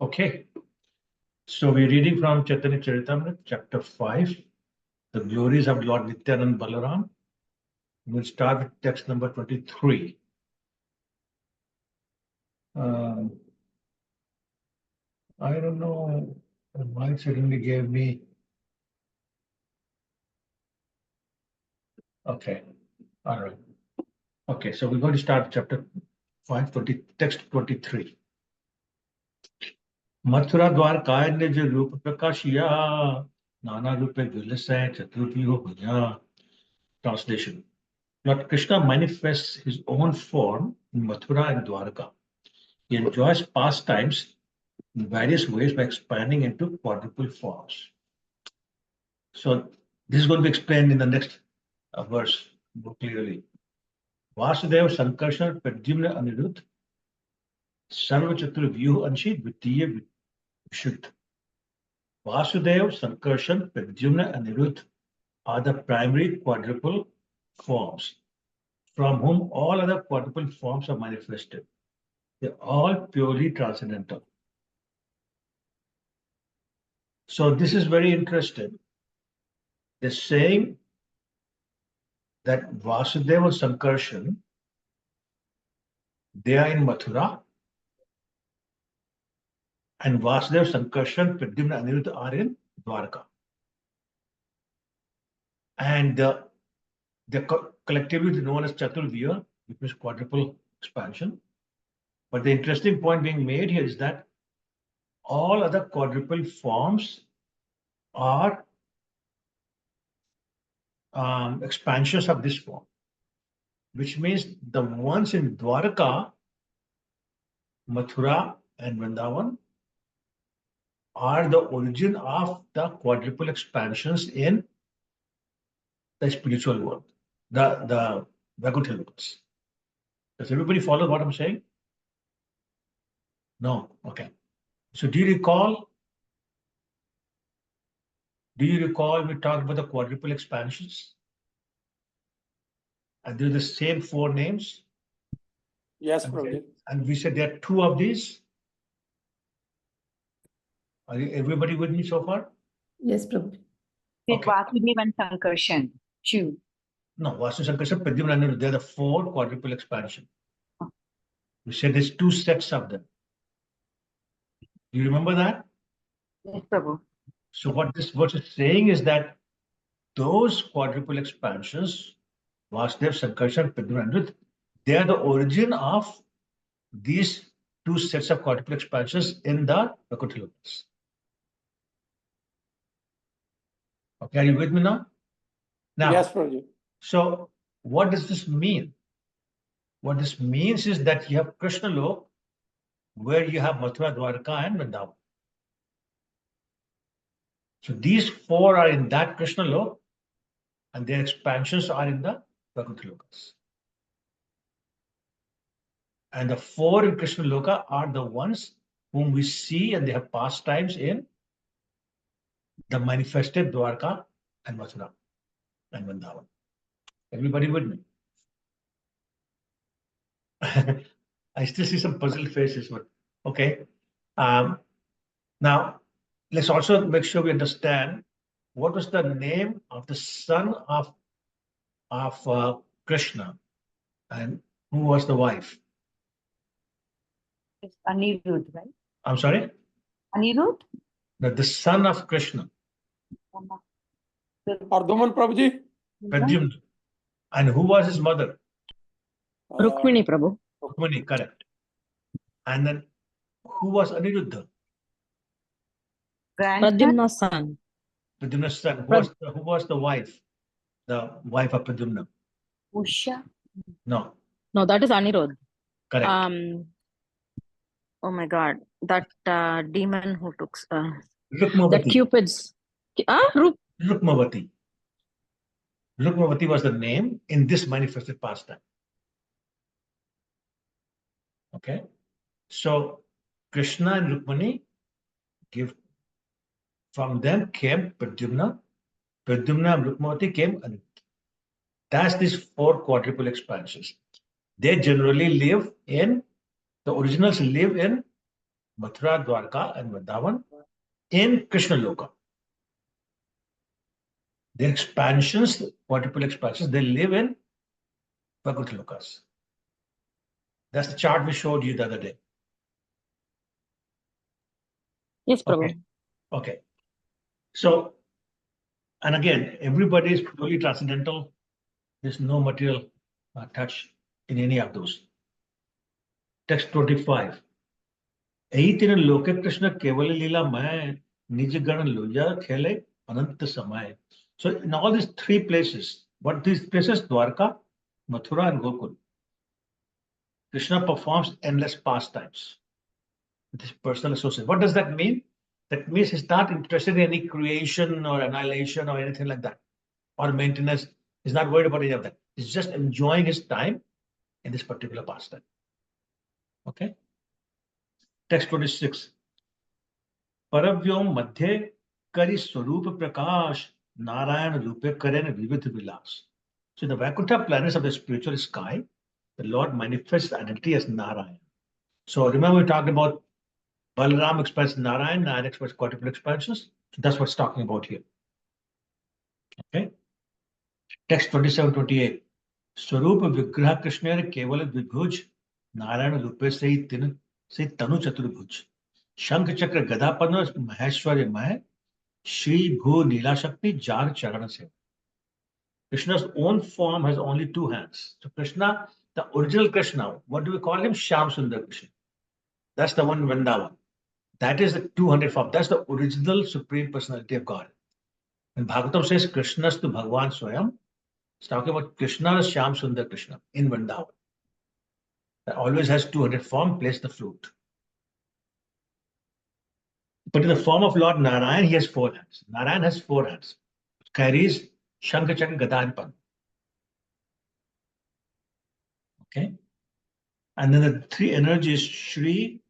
Okay, so we're reading from Chaitanya Charitamrita, chapter 5, the glories of Lord Nityanand Balaram. We'll start with text number 23. I don't know, the mind suddenly gave me. Okay, all right. Okay, so we're going to start chapter 5, text 23. Mathura द्वारकाय ने जो रूप प्रकाशिया नाना रूपे विलसै चतुर्व्यूह भुजा. Translation. Lord Krishna manifests his own form in Mathura and Dwarka. He enjoys pastimes in various ways by expanding into quadruple forms. So this is going to be explained in the next verse more clearly. Vasudeva Sankarshan Pradyumna Anirudh Sarva Chatur Vyuh Anshi Dvitiya Vishuddh. Vasudeva Sankarshan Pradyumna Anirudh are the primary quadruple forms from whom all other quadruple forms are manifested. They're all purely transcendental. So this is very interesting. They're saying that Vasudeva and Sankarshan, they are in Mathura, and Vasudeva, Sankarshan, Pradyumna, and Aniruddha are in Dwarka. And they're collectively known as Chaturvyuha, which means quadruple expansion. But the interesting point being made here is that all other quadruple forms are expansions of this form, which means the ones in Dwarka, Mathura, and Vrindavan are the origin of the quadruple expansions in the spiritual world, the Vaikuntha levels. Does everybody follow what I'm saying? No? Okay. So do you recall we talked about the quadruple expansions? And they're the same four names? Yes, Prabhuji. And we said there are two of these. Are everybody with me so far? Yes, Prabhu. With Vasudeva and Sankarshan, two. No, Vasudeva, Sankarshan, Pradyumna, and Aniruddha, they're the four quadruple expansion. We said there's two sets of them. Do you remember that? Yes, Prabhu. So what this verse is saying is that those quadruple expansions, Vasudeva, Sankarshan, Pradyumna, and Aniruddha, they are the origin of these two sets of quadruple expansions in the Vaikuntha levels. Okay, are you with me now? Now, Yes, Prabhuji. so what does this mean? What this means is that you have Krishna Lok, where you have Mathura, Dwarka, and Vrindavan. So these four are in that Krishna Lok, and their expansions are in the Vaikuntha lokas. And the four in Krishna Loka are the ones whom we see and they have pastimes in the manifested Dwarka and Mathura and Vrindavan. Everybody with me? I still see some puzzled faces, but okay. Now, let's also make sure we understand what was the name of the son of Krishna and who was the wife? It's Anirudh, right? I'm sorry? Anirudh? The son of Krishna. Ardhuman, Prabhuji. Pradyumna. And who was his mother? Rukmini, Prabhu. Rukmini, correct. And then who was Aniruddha? Grandson? Pradyumna's son. Pradyumna's son. Who was the wife? The wife of Pradyumna? Usha? No, No, that is Anirudh. correct. Oh my God, that demon who took that Rukmavati. Cupid's. Rukmavati. Rukmavati was the name in this manifested pastime. Okay. So Krishna and Rukmani from them came Pradyumna. Pradyumna and Rukmavati came Aniruddha. That's these four quadruple expansions. They generally live in, the originals live in Mathura, Dwarka, and Vrindavan in Krishna Loka. Their expansions, multiple expansions, they live in Bhagavad Lokas. That's the chart we showed you the other day. Yes, Prabhu. Okay. Okay. So, and again, everybody is purely transcendental. There's no material touch in any of those. Text 25. Eitin loke Krishna kevali lila maya nij gan loja khele ananta samay. So in all these three places, what these places, Dwarka, Mathura, and Gokul, Krishna performs endless pastimes with his personal associate. What does that mean? That means he's not interested in any creation or annihilation or anything like that, or maintenance. He's not worried about any of that. He's just enjoying his time in this particular pastime. Okay. Text 26. Paravyom madhye kari swarup prakash Narayan rupe karen vividh vilas. So in the Vaikuntha planets of the spiritual sky, the Lord manifests the identity as Narayan. So remember we talked about Balaram expands Narayan, Narayan expands quadruple expansions. So that's what's talking about here. Okay. Text 27-28. Swarup Vigraha Krishna Kevala Vibhuj Narayana Rupe Say Tanu Chaturbhuj. Shankh Chakra Gadapadma Maheshwarya Maya Shri Bhu Nila Shakti Jar Charana Se. Krishna's own form has only two hands. So Krishna, the original Krishna, what do we call him? Shyam Sundar Krishna. That's the one in Vrindavan. That is the 200 form. That's the original Supreme Personality of God. When Bhagavatam says Krishna's to Bhagavan Swayam, it's talking about Krishna as Shyam Sundar Krishna in Vrindavan. That always has 200 form, plays the flute. But in the form of Lord Narayan, he has four hands. Narayan has four hands. Carries Shankha Chakra Gada and Padma. Okay. And then the three energies, Shri,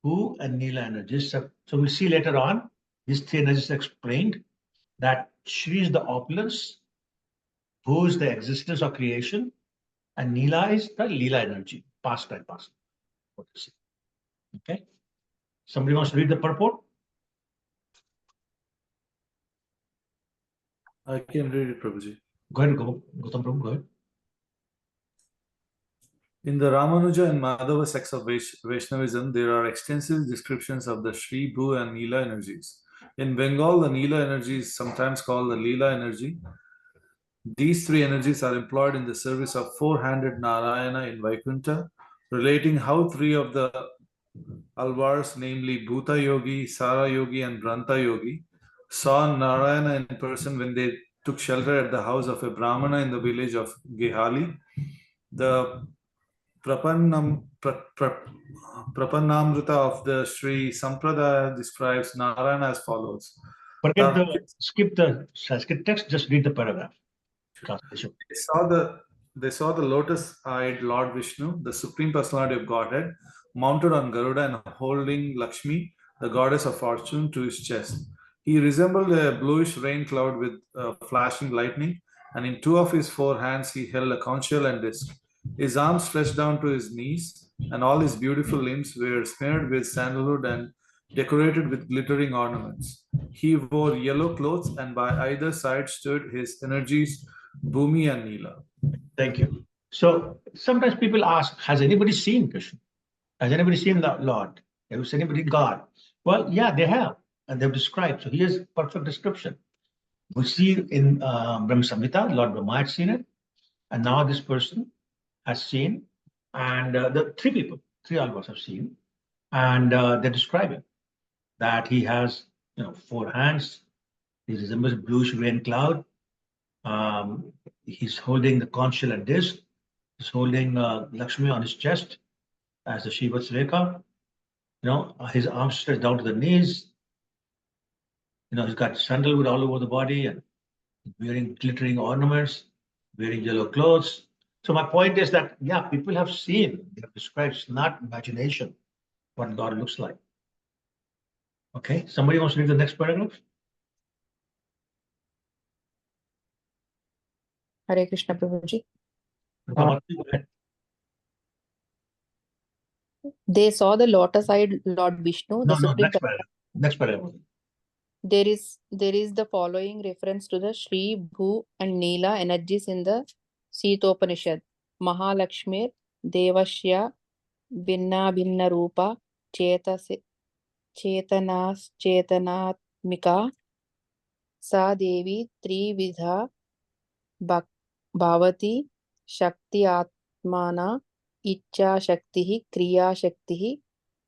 Bhu, and Nila energies. So we'll see later on, these three energies explained that Shri is the opulence, Bhu is the existence or creation, and Nila is the Lila energy, past and past. Okay. Somebody wants to read the purport? I can read it, Prabhuji. Go ahead, Gautam Prabhu, go ahead. In the Ramanuja and Madhava sects of Vaishnavism, there are extensive descriptions of the Shri, Bhu, and Nila energies. In Bengal, the Nila energy is sometimes called the Lila energy. These three energies are employed in the service of four-handed Narayana in Vaikuntha, relating how three of the Alvars, namely Bhuta Yogi, Sara Yogi, and Branta Yogi, saw Narayana in person when they took shelter at the house of a Brahmana in the village of Gehali. The Prapannamrita of the Sri Sampradaya describes Narayana as follows. Skip the Sanskrit text, just read the paragraph. Translation. They saw the lotus-eyed Lord Vishnu, the Supreme Personality of Godhead, mounted on Garuda and holding Lakshmi, the goddess of fortune, to his chest. He resembled a bluish rain cloud with flashing lightning, and in two of his four hands he held a conch shell and disc. His arms stretched down to his knees, and all his beautiful limbs were smeared with sandalwood and decorated with glittering ornaments. He wore yellow clothes, and by either side stood his energies, Bhumi and Nila. Thank you. So sometimes people ask, has anybody seen Krishna? Has anybody seen the Lord? Has anybody seen God? Well, yeah, they have, and they've described. So here's perfect description. We see in Brahma Samhita, Lord Brahma had seen it, and now this person has seen, and the three alvas have seen, and they're describing that he has, four hands. He resembles a bluish rain cloud. He's holding the conch shell and disc. He's holding Lakshmi on his chest as the Shiva's Rekha. His arms stretched down to the knees. He's got sandalwood all over the body and wearing glittering ornaments, wearing yellow clothes. So my point is that, yeah, people have seen, they have described, it's not imagination, what God looks like. Okay, somebody wants to read the next paragraph? Hare Krishna Prabhuji. They saw the lotus-eyed Lord Vishnu, the No, Supreme. next paragraph. Next paragraph. There is the following reference to the Shri, Bhu, and Nila energies in the Sitopanishad. Mahalakshmir, Devashya, Binna Binna Rupa, Chetanatmika, Sa Devi, Trividha, Bhavati, Shakti Atmana, Icha Shakti, Kriya Shakti,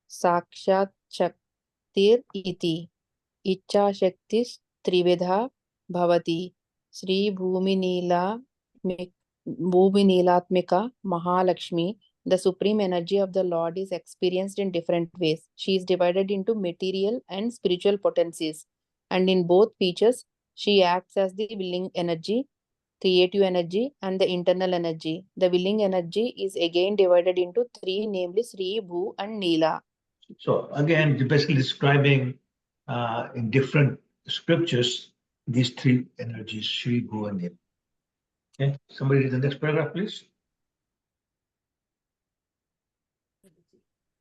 Sakshat Shaktir iti. इच्छा शक्ति त्रिविधा भवति श्री भूमि Mahalakshmi. The supreme energy of the Lord is experienced in different ways. She is divided into material and spiritual potencies, and in both features she acts as the willing energy, creative energy, and the internal energy. The willing energy is again divided into three, namely Sri, Bhu, and Nila. So again, you're basically describing in different scriptures these three energies, Shri, Bhu, and Nila. Okay, somebody read the next paragraph, please.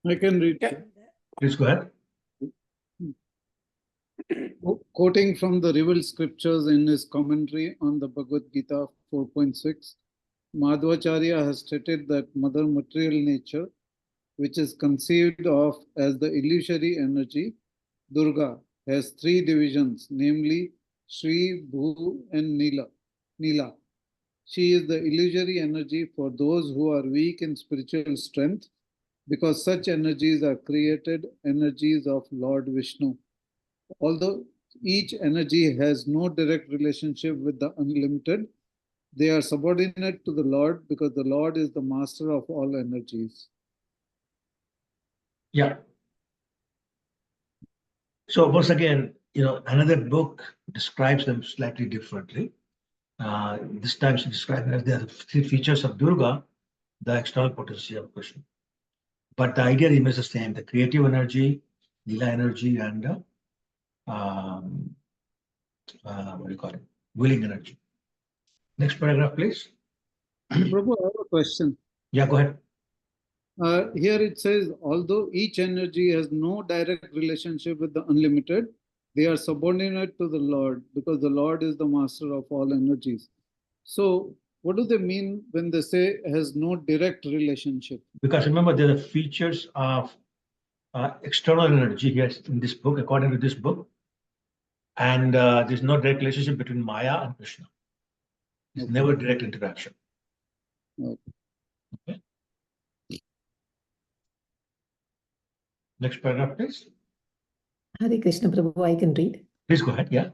I can read. Yeah. Please go ahead. Quoting from the revealed scriptures in his commentary on the Bhagavad Gita 4.6, Madhvacharya has stated that Mother Material Nature, which is conceived of as the illusory energy, Durga, has three divisions, namely Shri, Bhu, and Nila. She is the illusory energy for those who are weak in spiritual strength, because such energies are created energies of Lord Vishnu. Although each energy has no direct relationship with the unlimited, they are subordinate to the Lord because the Lord is the master of all energies. Yeah. So once again, another book describes them slightly differently. This time she describes them as the three features of Durga, the external potency of Krishna. But the idea remains the same: the creative energy, Lila energy, and what do you call it? Willing energy. Next paragraph, please. Prabhu, I have a question. Yeah, go ahead. Here it says, although each energy has no direct relationship with the unlimited, they are subordinate to the Lord because the Lord is the master of all energies. So, what do they mean when they say has no direct relationship? Because remember, there are features of external energy here in this book, according to this book, and there's no direct relationship between Maya and Krishna. It's Okay. never direct interaction. Okay. Next paragraph, please. Hare Krishna Prabhu, I can read. Please go ahead. Yeah.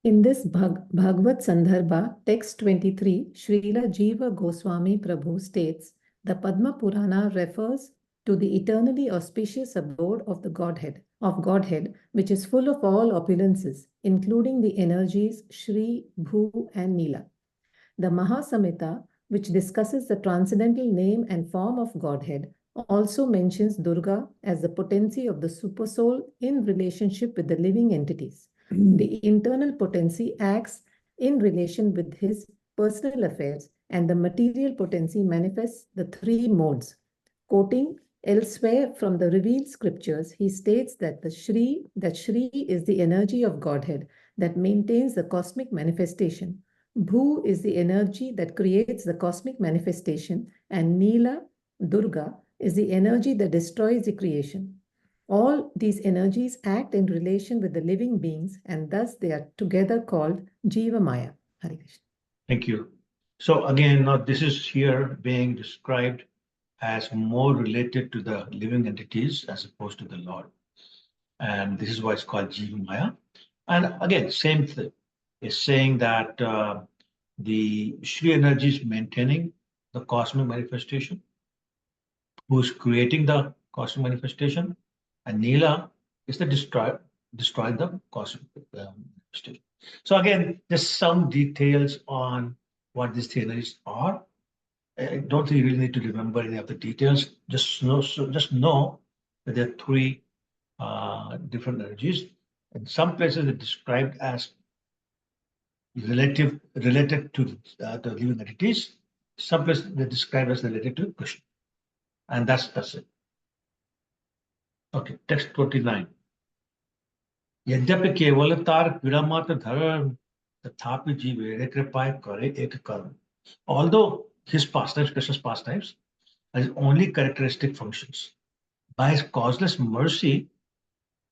In this Bhagavad Sandarbha, text 23, Srila Jiva Goswami Prabhu states, the Padma Purana refers to the eternally auspicious abode of the Godhead, which is full of all opulences, including the energies Shri, Bhu, and Nila. The Mahasamhita, which discusses the transcendental name and form of Godhead, also mentions Durga as the potency of the supersoul in relationship with the living entities. The internal potency acts in relation with his personal affairs, and the material potency manifests the three modes. Quoting elsewhere from the revealed scriptures, he states that Shri is the energy of Godhead that maintains the cosmic manifestation. Bhu is the energy that creates the cosmic manifestation, and Nila, Durga, is the energy that destroys the creation. All these energies act in relation with the living beings, and thus they are together called Jiva Maya. Hare Krishna. Thank you. So again, now this is here being described as more related to the living entities as opposed to the Lord. And this is why it's called Jiva Maya. And again, same thing. Is saying that the Shri energy is maintaining the cosmic manifestation, who's creating the cosmic manifestation, and Nila is the destroying the cosmic manifestation. So again, just some details on what these three energies are. I don't think you really need to remember any of the details. Just know that there are three different energies. In some places, they're described as related to the living entities. Some places they're described as related to Krishna, and that's it. Okay, text 29. यद्यपि केवलतार क्रीडामात्र धर्म तथापि जीवेरे कृपाय करे एक कर्म. Although his pastimes, Krishna's pastimes, has only characteristic functions, by his causeless mercy,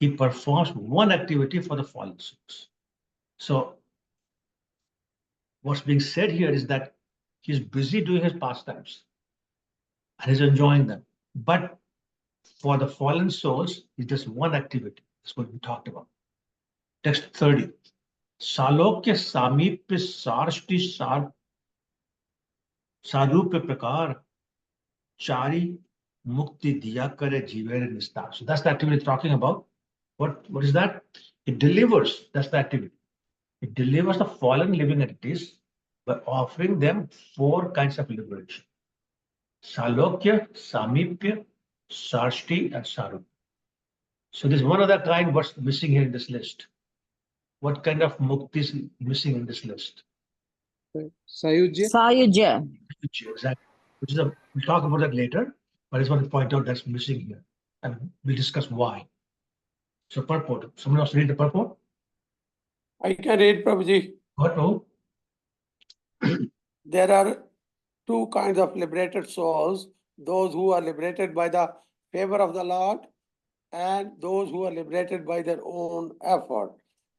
he performs one activity for the fallen souls. So, what's being said here is that he's busy doing his pastimes and he's enjoying them. But for the fallen souls, he does one activity. That's what we talked about. Text 30. सालोक्य सामीप्य सारष्टि सार सारूप्य प्रकार चारी mukti diya kare jivere nistar. So that's the activity it's talking about. What is that? It delivers. That's the activity. It delivers the fallen living entities by offering them 4 kinds of liberation: Salokya, Samipya, Sarshti, and Sarup. So there's one other kind what's missing here in this list. What kind of mukti is missing in this list? Sayujya. Sayujya. Exactly. Which is we'll talk about that later, but I just want to point out that's missing here. And we'll discuss why. So purport. Someone else read the purport? I can read, Prabhuji. What? Oh, There are 2 kinds of liberated souls, those who are liberated by the favor of the Lord and those who are liberated by their own effort.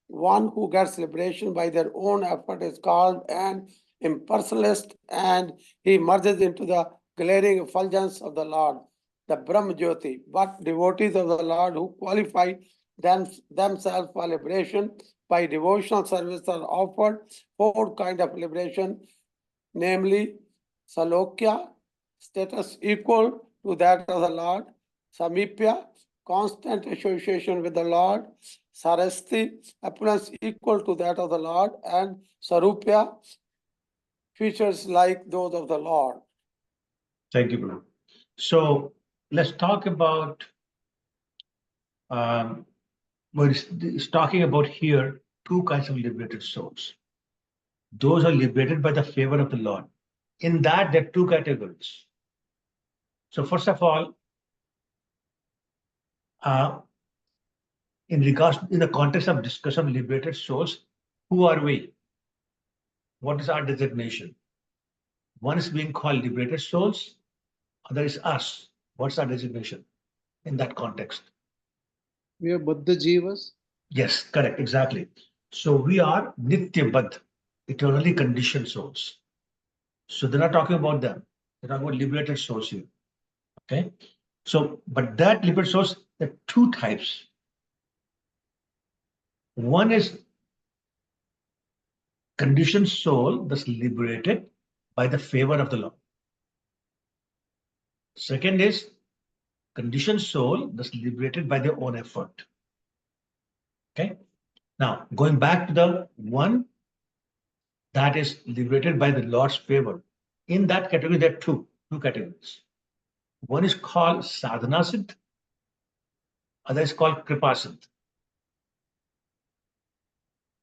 One who gets liberation by their own effort is called an impersonalist, and he merges into the glaring effulgence of the Lord, the Brahma Jyoti. But devotees of the Lord who qualify themselves for liberation by devotional service are offered 4 kinds of liberation, namely Salokya, status equal to that of the Lord; Samipya, constant association with the Lord; Sarasti, appearance equal to that of the Lord; and Sarupya, features like those of the Lord. thank you, Guru. So let's talk about what it's talking about here, 2 kinds of liberated souls. Those are liberated by the favor of the Lord. In that, there are 2 categories. So first of all, in the context of discussion of liberated souls, who are we? What is our designation? One is being called liberated souls, other is us. What's our designation in that context? We are Buddha Jivas. Yes, correct, exactly. So we are Nitya Bad, eternally conditioned souls. So they're not talking about them. They're talking about liberated souls here. Okay. So, but that liberated souls, there are 2 types. One is conditioned soul that's liberated by the favor of the Lord. Second is conditioned soul that's liberated by their own effort. Okay. Now, going back to the one that is liberated by the Lord's favor. In that category, there are two categories. One is called sadhana siddh, other is called kripa siddh.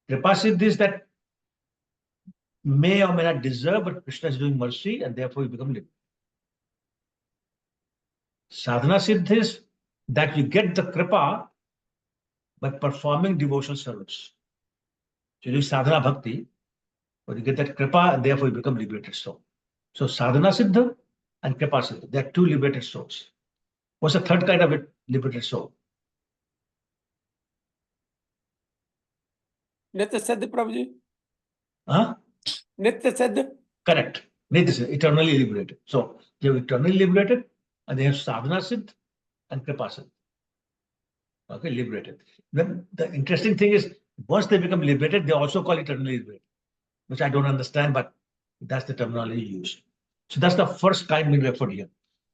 Kripa siddh is that may or may not deserve, but Krishna is doing mercy and therefore you become liberated. Sadhana siddh is that you get the kripa by performing devotional service. So you do sadhana bhakti, but you get that kripa and therefore you become liberated soul. So sadhana siddha and kripa siddha, they are 2 liberated souls. What's the third kind of a liberated soul? Nitya Siddha, Prabhuji. Huh? Nitya Siddha. Correct. Nitya siddha, eternally liberated. So they have eternally liberated and they have sadhana siddha and kripa siddha. Okay, liberated. Then the interesting thing is, once they become liberated, they also call eternally liberated, which I don't understand, but that's the terminology used. So that's the first kind being referred here.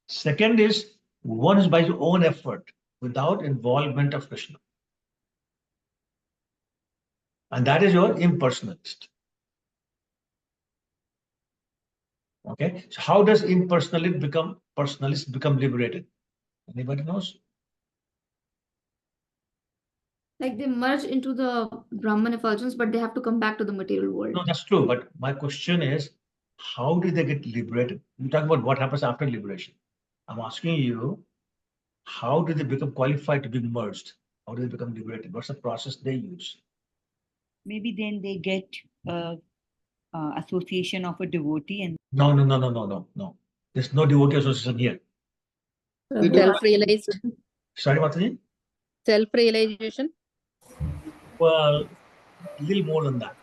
Second is one is by his own effort without involvement of Krishna. And that is your impersonalist. Okay, so how does personalist become liberated? Anybody knows? Like they merge into the Brahman Effulgence, but they have to come back to the material world. No, that's true. But my question is, how do they get liberated? You talk about what happens after liberation. I'm asking you, how do they become qualified to be merged? How do they become liberated? What's the process they use? Maybe then they get association of a devotee and No. There's no devotee association here. They do. Self-realized, Sorry, Mataji? self-realization. Well, a little more than that.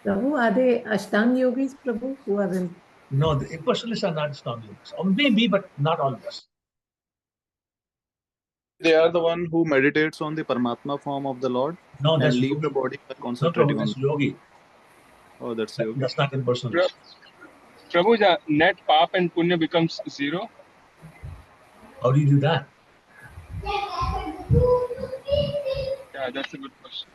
Prabhu, are they Ashtanga yogis, Prabhu, who are in? No, the impersonalists are not strong yogis. Or maybe, but not always. They are the one who meditates on the Paramatma form of the Lord No, and that's leave the yogi. body by No, concentrating Prabhu, on. that's yogi. Oh, that's yogi. That's not impersonalist. Prabhu, the net pap and punya becomes 0. How do you do that? Yeah, that's a good question.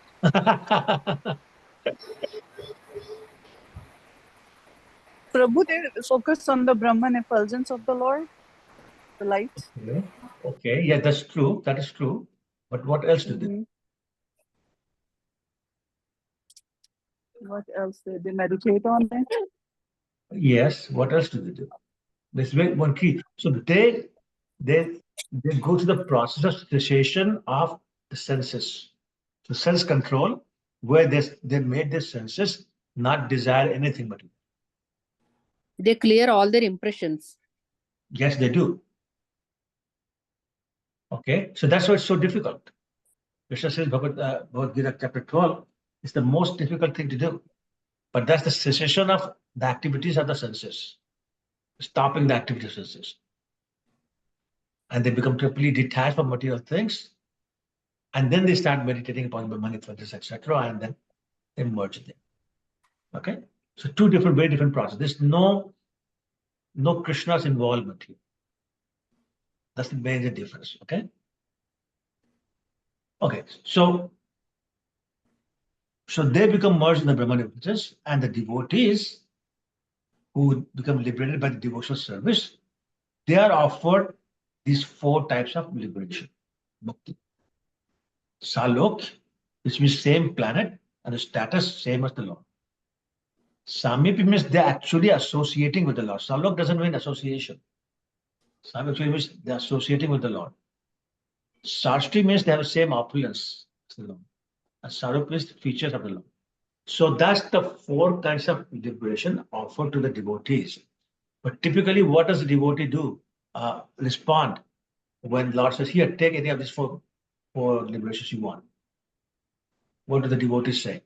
Prabhu, they focus on the Brahman effulgence of the Lord, the light. Okay, yeah, that's true. That is true. But what else do they do? What else? They meditate on it. Yes, what else do they do? There's one key. So they go through the process of cessation of the senses. So sense control, where they made their senses not desire anything but. They clear all their impressions. Yes, they do. Okay, so that's why it's so difficult. Krishna says Bhagavad Gita chapter 12 is the most difficult thing to do. But that's the cessation of the activities of the senses, stopping the activities of senses. And they become completely detached from material things. And then they start meditating upon Brahman Effulgence, etc. And then they merge them. Okay? So two different, very different processes. There's no Krishna's involvement here. That's the major difference. Okay? Okay, so they become merged in the Brahman Effulgence, and the devotees who become liberated by the devotional service, they are offered these 4 types of liberation. Mukti. Salok, which means same planet and the status same as the Lord. Samipya means they're actually associating with the Lord. Salok doesn't mean association. Samipya means they're associating with the Lord. Sarshti means they have the same opulence as the Lord. And Sarup is the features of the Lord. So that's the 4 kinds of liberation offered to the devotees. But typically, what does the devotee do? Respond when Lord says, here, take any of these 4 liberations you want. What do the devotees say?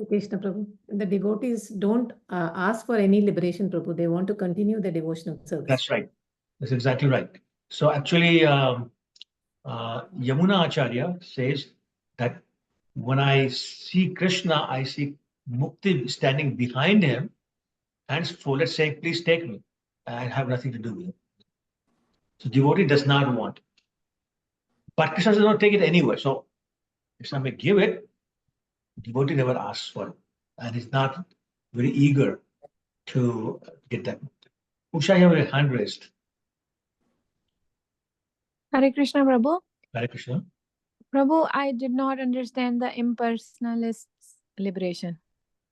Krishna Prabhu. The devotees don't ask for any liberation, Prabhu. They want to continue their devotional service. That's right. That's exactly right. So actually, Yamuna Acharya says that when I see Krishna, I see Mukti standing behind him, hands folded, saying, please take me. I have nothing to do with it. So devotee does not want. But Krishna does not take it anyway. So Krishna may give it, devotee never asks for it. And he's not very eager to get that. Usha, you have a hand raised. Hare Krishna, Prabhu. Hare Krishna. Prabhu, I did not understand the impersonalists' liberation.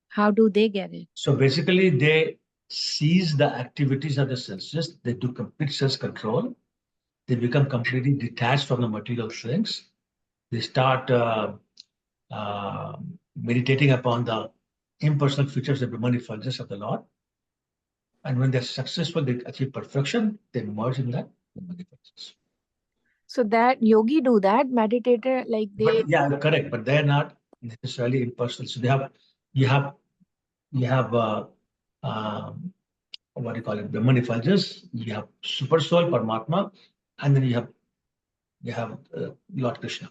How do they get it? So basically, they cease the activities of the senses. They do complete sense control. They become completely detached from the material things. They start meditating upon the impersonal features of the Brahman Effulgence of the Lord. And when they're successful, they achieve perfection, they merge in that Brahman Effulgence. So that yogi do that, meditator, like they... But, yeah, correct. But they're not necessarily impersonal. So you have what do you call it? Brahman Effulgence, you have Super Soul, Paramatma, and then you have Lord Krishna.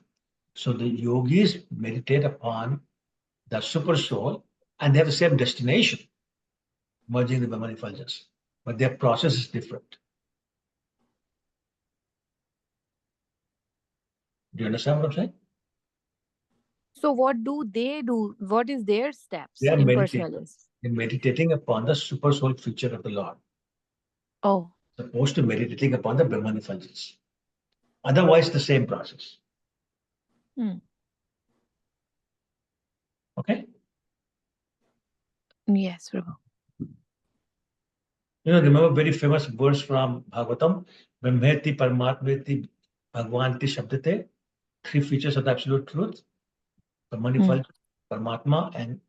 So the yogis meditate upon the Super Soul, and they have the same destination, merging the Brahman Effulgence, but their process is different. Do you understand what I'm saying? So what do they do? What is their steps? They are meditating. Impersonalists. They're meditating upon the Super Soul feature of the Lord. Oh. Opposed to meditating upon the Brahman Effulgence. Otherwise, the same process. Okay? Yes, Prabhu. Remember very famous verse from Bhagavatam, Brahmeti Paramatmeti Bhagwan ti shabdate, 3 features of the absolute truth, Brahman Effulgence, Paramatma, and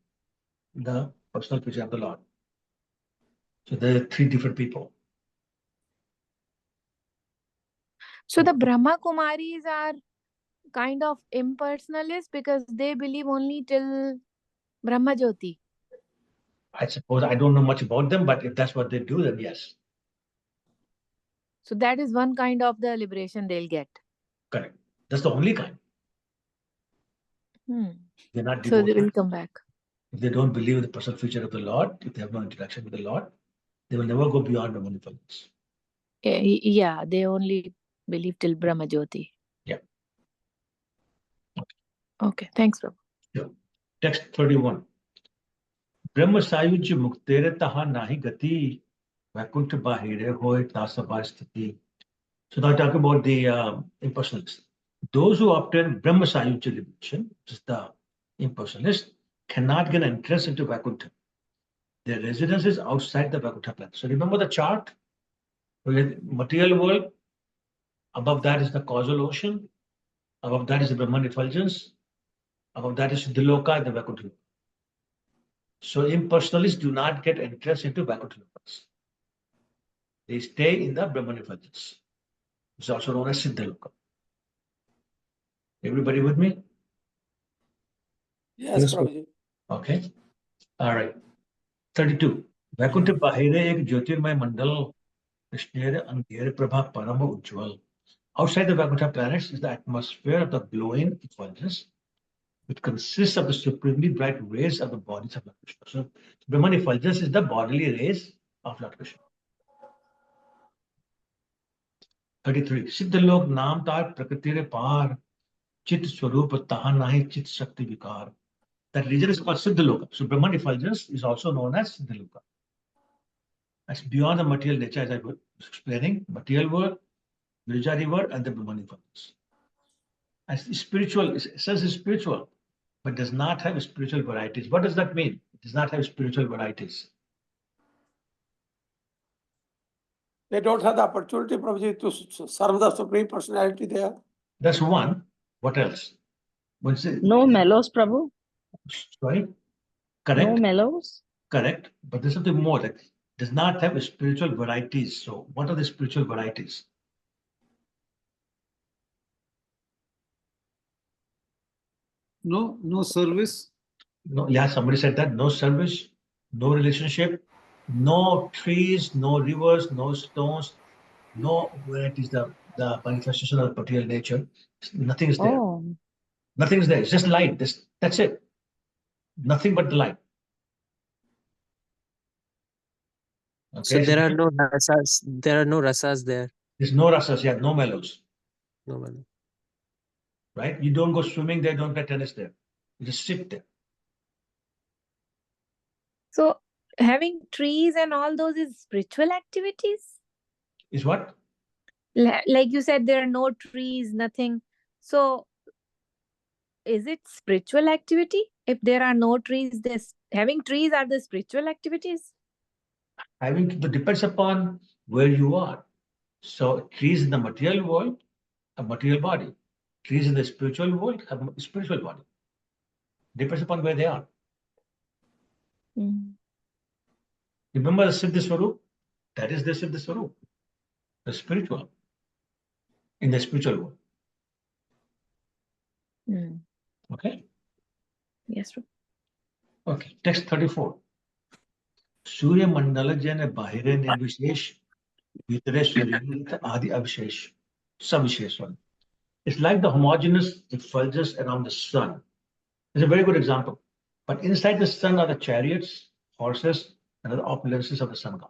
the personal feature of the Lord. So there are 3 different people. So the Brahma Kumaris are kind of impersonalists because they believe only till Brahma Jyoti. I suppose I don't know much about them, but if that's what they do, then yes. So that is one kind of the liberation they'll get. Correct. That's the only kind. They're not So they devoted. will come back. If they don't believe in the personal feature of the Lord, if they have no interaction with the Lord, they will never go beyond Brahman Effulgence. Yeah, they only believe till Brahma Jyoti. Yeah. Okay, thanks, Prabhu. Sure. Text 31. Brahma Sayuj Muktere Taha Nahi Gati Vaikuntha Bahire Hoy Tasabha Sthiti. So now talk about the impersonalists. Those who obtain Brahma Sayuj liberation, which is the impersonalists, cannot get entrance into Vaikuntha. Their residence is outside the Vaikuntha plan. So remember the chart? Material world, above that is the causal ocean, above that is the Brahman Effulgence, above that is the Loka and the Vaikuntha. So impersonalists do not get entrance into Vaikuntha. They stay in the Brahman Effulgence. It's also known as Siddha Loka. Everybody with me? Yes, Prabhuji. Okay. All right. 32. Vaikuntha Bahire ek Jyotirmay Mandal Krishnere Angere Prabha Parama Ujjwal. Outside the Vaikuntha planets is the atmosphere of the glowing effulgence, which consists of the supremely bright rays of the bodies of Lord Krishna. So Brahman Effulgence is the bodily rays of Lord Krishna. 33. Siddhalok Nam Tar Prakritire Par Chit Swarup Taha Nahi Chit Shakti Vikar. That region is called Siddhaloka. So Brahman Effulgence is also known as Siddhaloka. That's beyond the material nature, as I was explaining, material world, Virijari world, and the Brahman Effulgence. As spiritual, it says it's spiritual, but does not have spiritual varieties. What does that mean? It does not have spiritual varieties. They don't have the opportunity, Prabhuji, to serve the Supreme Personality there. That's one. What else? No mellows, Prabhu. Sorry? Correct. No mellows. Correct. But there's something more that does not have spiritual varieties. So what are the spiritual varieties? No service. No, yeah, somebody said that. No service, no relationship, no trees, no rivers, no stones, no varieties, the manifestation of material nature. Nothing is there. Oh. Nothing is there. It's just light. That's it. Nothing but the light. Okay. So there are no rasas. There are no rasas there. There's no rasas. Yeah, no mellows. No mellows. Right? You don't go swimming there. Don't play tennis there. You just sit there. So having trees and all those is spiritual activities? Is what? Like you said, there are no trees, nothing. So is it spiritual activity? If there are no trees, having trees are the spiritual activities? It depends upon where you are. So trees in the material world, a material body. Trees in the spiritual world have a spiritual body. Depends upon where they are. Remember the Siddha Swarup? That is the Siddha Swarup, the spiritual, in the spiritual world. Okay? Yes, sir. Okay, text 34. Surya Mandala Jana Bahire Nirvishesh Vitare Surya Adi Abhishesh. Sabhishesh one. It's like the homogeneous effulgence around the sun. It's a very good example. But inside the sun are the chariots, horses, and other opulences of the sun god.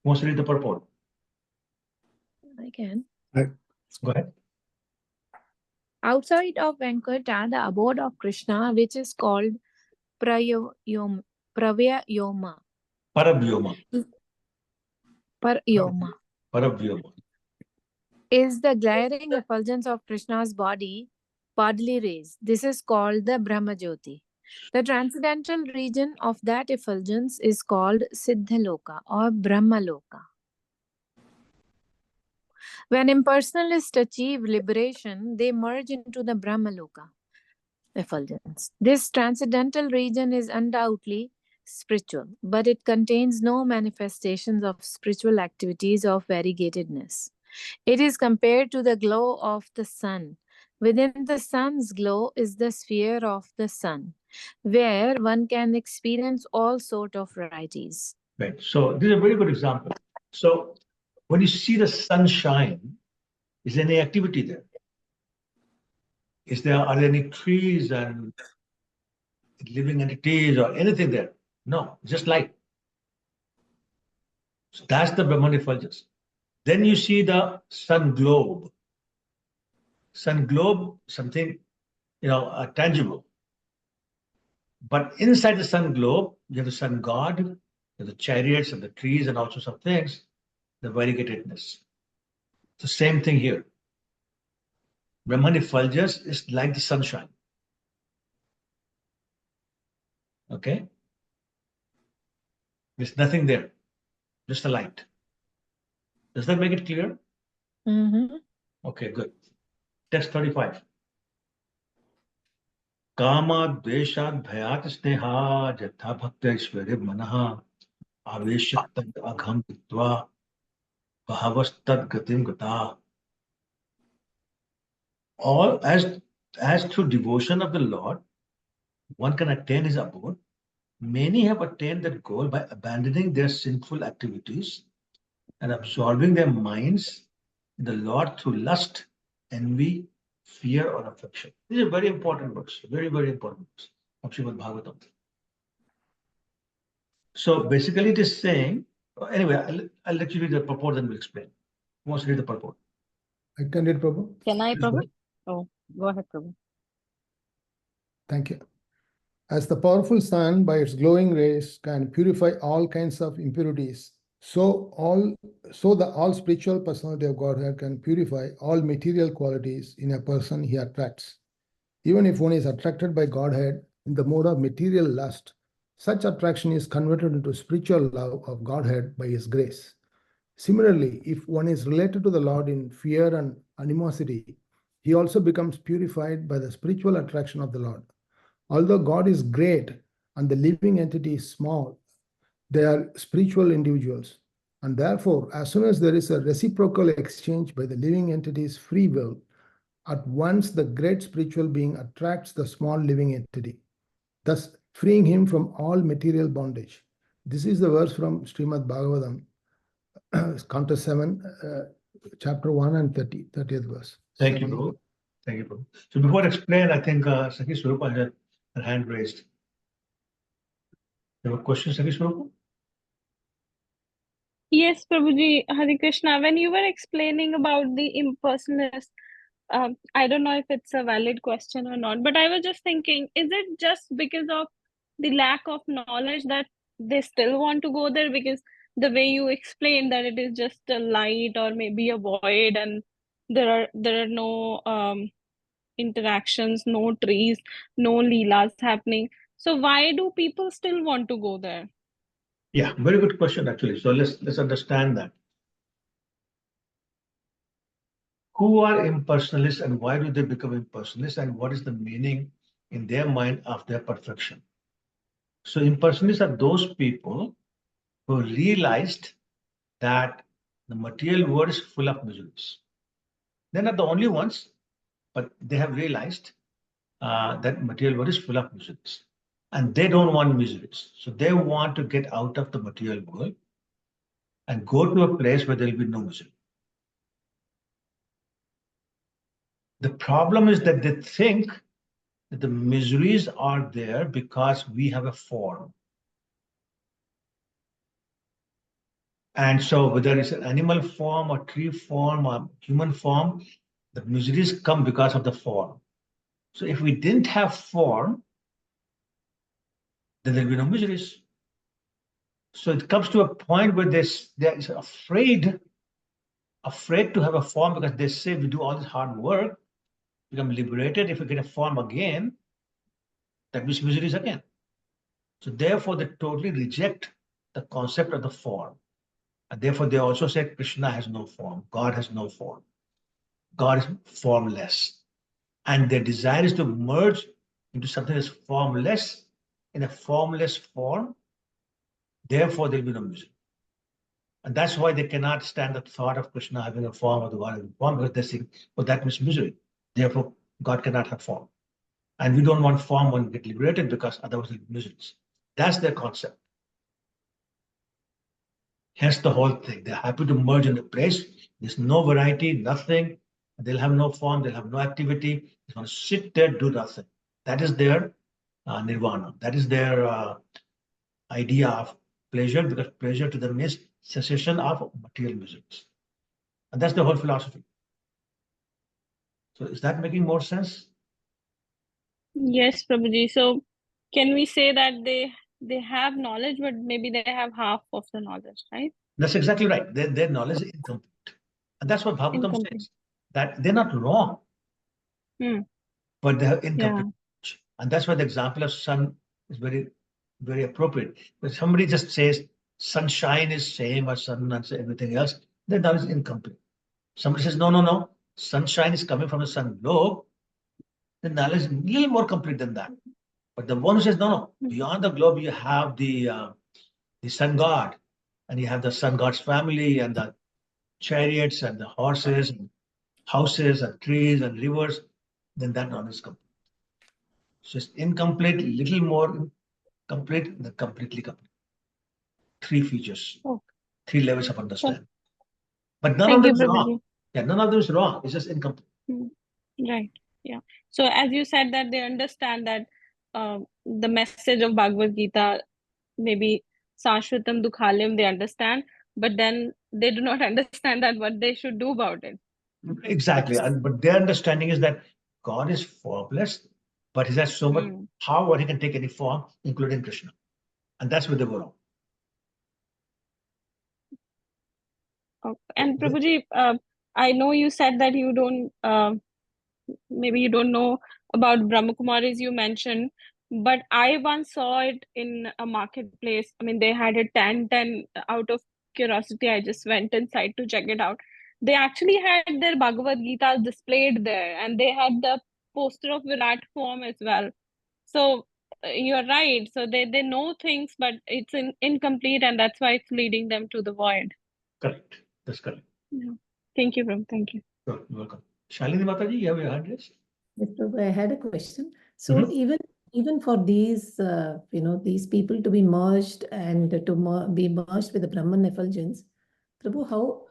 Who wants to read the purport? I can. Go ahead. Outside of Venkata, the abode of Krishna, which is called Pravyayoma. Paravyoma. Paravyoma. Is the glaring effulgence of Krishna's bodily rays. This is called the Brahma Jyoti. The transcendental region of that effulgence is called Siddhaloka or Brahma Loka. When impersonalists achieve liberation, they merge into the Brahmaloka effulgence. This transcendental region is undoubtedly spiritual, but it contains no manifestations of spiritual activities of variegatedness. It is compared to the glow of the sun. Within the sun's glow is the sphere of the sun, where one can experience all sort of varieties. Right. So this is a very good example. So when you see the sunshine, is there any activity there? Are there any trees and living entities or anything there? No, just light. So that's the Brahman effulgence. Then you see the sun globe. Sun globe, something, tangible. But inside the sun globe, you have the sun god, the chariots and the trees and also some things, the variegatedness. It's the same thing here. Brahman effulgence is like the sunshine. Okay? There's nothing there, just the light. Does that make it clear? Mm-hmm. Okay, good. Text 35. Kama dveshat bhayat sneha jatha bhakta ishvare manaha aveshat agham vitva bhavastad gatim gata. All as through devotion of the Lord, one can attain his abode. Many have attained that goal by abandoning their sinful activities and absorbing their minds in the Lord through lust, envy, fear, or affection. These are very important words, very, very important words of Srimad Bhagavatam. So basically it is saying, anyway, I'll let you read the purport and we'll explain. Who wants to read the purport? I can read, Prabhu. Can I, Please go Prabhu? ahead. Oh, go ahead, Prabhu. Thank you. As the powerful sun by its glowing rays can purify all kinds of impurities, so the all spiritual personality of Godhead can purify all material qualities in a person he attracts. Even if one is attracted by Godhead in the mode of material lust, such attraction is converted into spiritual love of Godhead by his grace. Similarly, if one is related to the Lord in fear and animosity, he also becomes purified by the spiritual attraction of the Lord. Although God is great and the living entity is small, they are spiritual individuals. And therefore, as soon as there is a reciprocal exchange by the living entity's free will, at once the great spiritual being attracts the small living entity, thus freeing him from all material bondage. This is the verse from Srimad Bhagavatam, Canto 7, chapter 1 and 30th verse. Thank you, Prabhu. Thank you, Prabhu. So before I explain, I think Sakhi Swarupa had her hand raised. You have a question, Sakhi Swarupa? Yes, Prabhuji, Hare Krishna. When you were explaining about the impersonalist, I don't know if it's a valid question or not, but I was just thinking, is it just because of the lack of knowledge that they still want to go there? Because the way you explained that it is just a light or maybe a void, and there are no interactions, no trees, no leelas happening. So why do people still want to go there? Yeah, very good question, actually. So let's understand that. Who are impersonalists and why do they become impersonalists, and what is the meaning in their mind of their perfection? So impersonalists are those people who realized that the material world is full of miseries. They're not the only ones, but they have realized that material world is full of miseries. And they don't want miseries. So they want to get out of the material world and go to a place where there will be no misery. The problem is that they think that the miseries are there because we have a form. And so whether it's an animal form or tree form or human form, the miseries come because of the form. So if we didn't have form, then there'll be no miseries. So it comes to a point where they're afraid to have a form, because they say we do all this hard work, become liberated. If we get a form again, that means miseries again. So therefore, they totally reject the concept of the form. And therefore, they also say Krishna has no form, God has no form. God is formless. And their desire is to merge into something that's formless in a formless form. Therefore, there will be no misery. And that's why they cannot stand the thought of Krishna having a form or the God having a form, because they think, well, that means misery. Therefore, God cannot have form. And we don't want form when we get liberated, because otherwise it miseries. That's their concept. Hence the whole thing. They're happy to merge in a place. There's no variety, nothing. They'll have no form, they'll have no activity. They want to sit there, do nothing. That is their nirvana. That is their idea of pleasure, because pleasure to them is cessation of material miseries. And that's the whole philosophy. So is that making more sense? Yes, Prabhuji. So can we say that they have knowledge, but maybe they have half of the knowledge, right? That's exactly right. Their knowledge is incomplete. And that's what Bhagavatam says, that they're not wrong, but they have incomplete knowledge. And that's why the example of sun is very, very appropriate. When somebody just says sunshine is same as sun and everything else, their knowledge is incomplete. Somebody says, no, no, no, sunshine is coming from the sun globe, the knowledge is a little more complete than that. But the one who says, no, no, beyond the globe, you have the sun god, and you have the sun god's family, and the chariots, and the horses, and houses, and trees, and rivers, then that knowledge is complete. So it's incomplete, little more complete, than completely complete. Three features, three levels of understanding. But none of them is wrong. Yeah, none of them is wrong. It's just incomplete. Right. Yeah. So as you said that they understand that the message of Bhagavad Gita, maybe Sanshritam Dukhalim, they understand, but then they do not understand that what they should do about it. Exactly. But their understanding is that God is formless, but he has so much power, he can take any form, including Krishna. And that's where they go wrong. And Prabhuji, I know you said that you don't, maybe you don't know about Brahma Kumaris you mentioned, but I once saw it in a marketplace. I mean, they had a tent, and out of curiosity, I just went inside to check it out. They actually had their Bhagavad Gita displayed there, and they had the poster of Virat form as well. So you're right. So they know things, but it's incomplete, and that's why it's leading them to the void. Correct. That's correct. Yeah. Thank you, Prabhu. Thank you. You're welcome. Shalini Mataji, you have your hand raised? Yes, Prabhu, I had a question. So even for these, these people to be merged and to be merged with the Brahman effulgence, Prabhu, how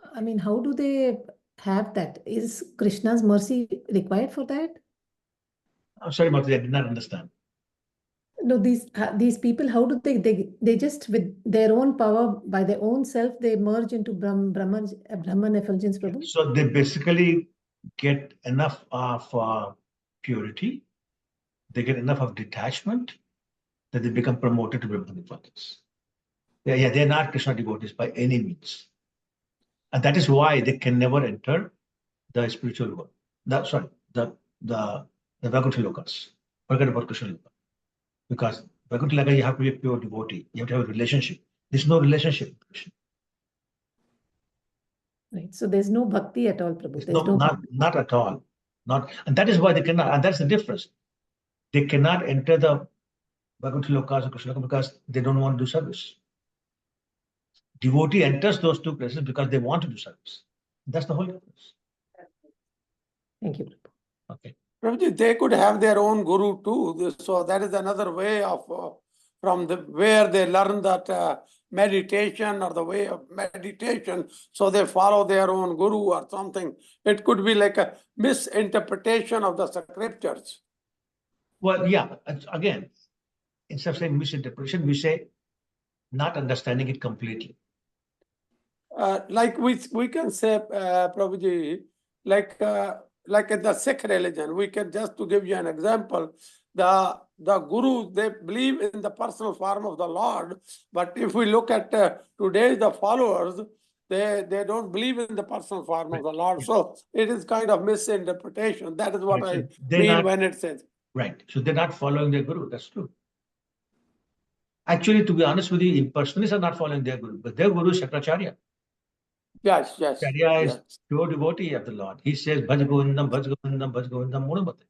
do they have that? Is Krishna's mercy required for that? I'm sorry, Mataji, I did not understand. No, these people, how do they just with their own power, by their own self, they merge into Brahman effulgence, Prabhu? So they basically get enough of purity, they get enough of detachment, that they become promoted to Brahman effulgence. Yeah, they're not Krishna devotees by any means. And that is why they can never enter the spiritual world. The Vaikuntha lokas. Forget about Krishna loka. Because Vaikuntha loka, you have to be a pure devotee. You have to have a relationship. There's no relationship with Krishna. Right. So there's no bhakti at all, Prabhu. There's Not at all. And that is why they cannot, and that's the difference. They cannot enter the Vaikuntha lokas or Krishna loka because they don't want to do service. Devotee enters those two places because they want to do service. That's the whole difference. Thank you, Prabhu. Okay. Prabhuji, they could have their own guru too. So that is another way of from where they learn that meditation or the way of meditation. So they follow their own guru or something. It could be like a misinterpretation of the scriptures. Well, yeah. Again, instead of saying misinterpretation, we say not understanding it completely. Like we can say, Prabhuji, like in the Sikh religion, we can, just to give you an example, the gurus, they believe in the personal form of the Lord, but if we look at today's the followers, they don't believe in the personal form of the Lord. So it is kind of misinterpretation. That is what I mean when it says. Right. So they're not following their guru. That's true. Actually, to be honest with you, impersonalists are not following their guru, but their guru is Shankaracharya. Yes, yes, Acharya is yes. pure devotee of the Lord. He says, Bhaj Govindam, Bhaj Govindam, Bhaj Govindam, Mudamate.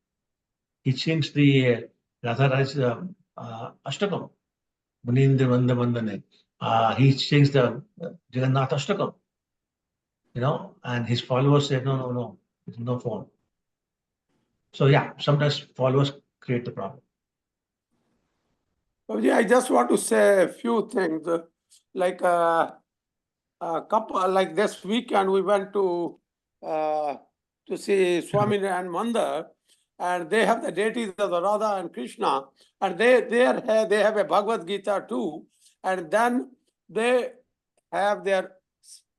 He sings the Radha Raj Ashtakam, Munindra Vanda Vandane. He sings the Jagannath Ashtakam, and his followers say, no, there's no form. So yeah, sometimes followers create the problem. I just want to say a few things. Like a couple, like this weekend, we went to see Swaminarayan Mandir, and they have the deities of the Radha and Krishna, and they have a Bhagavad Gita too, and then they have their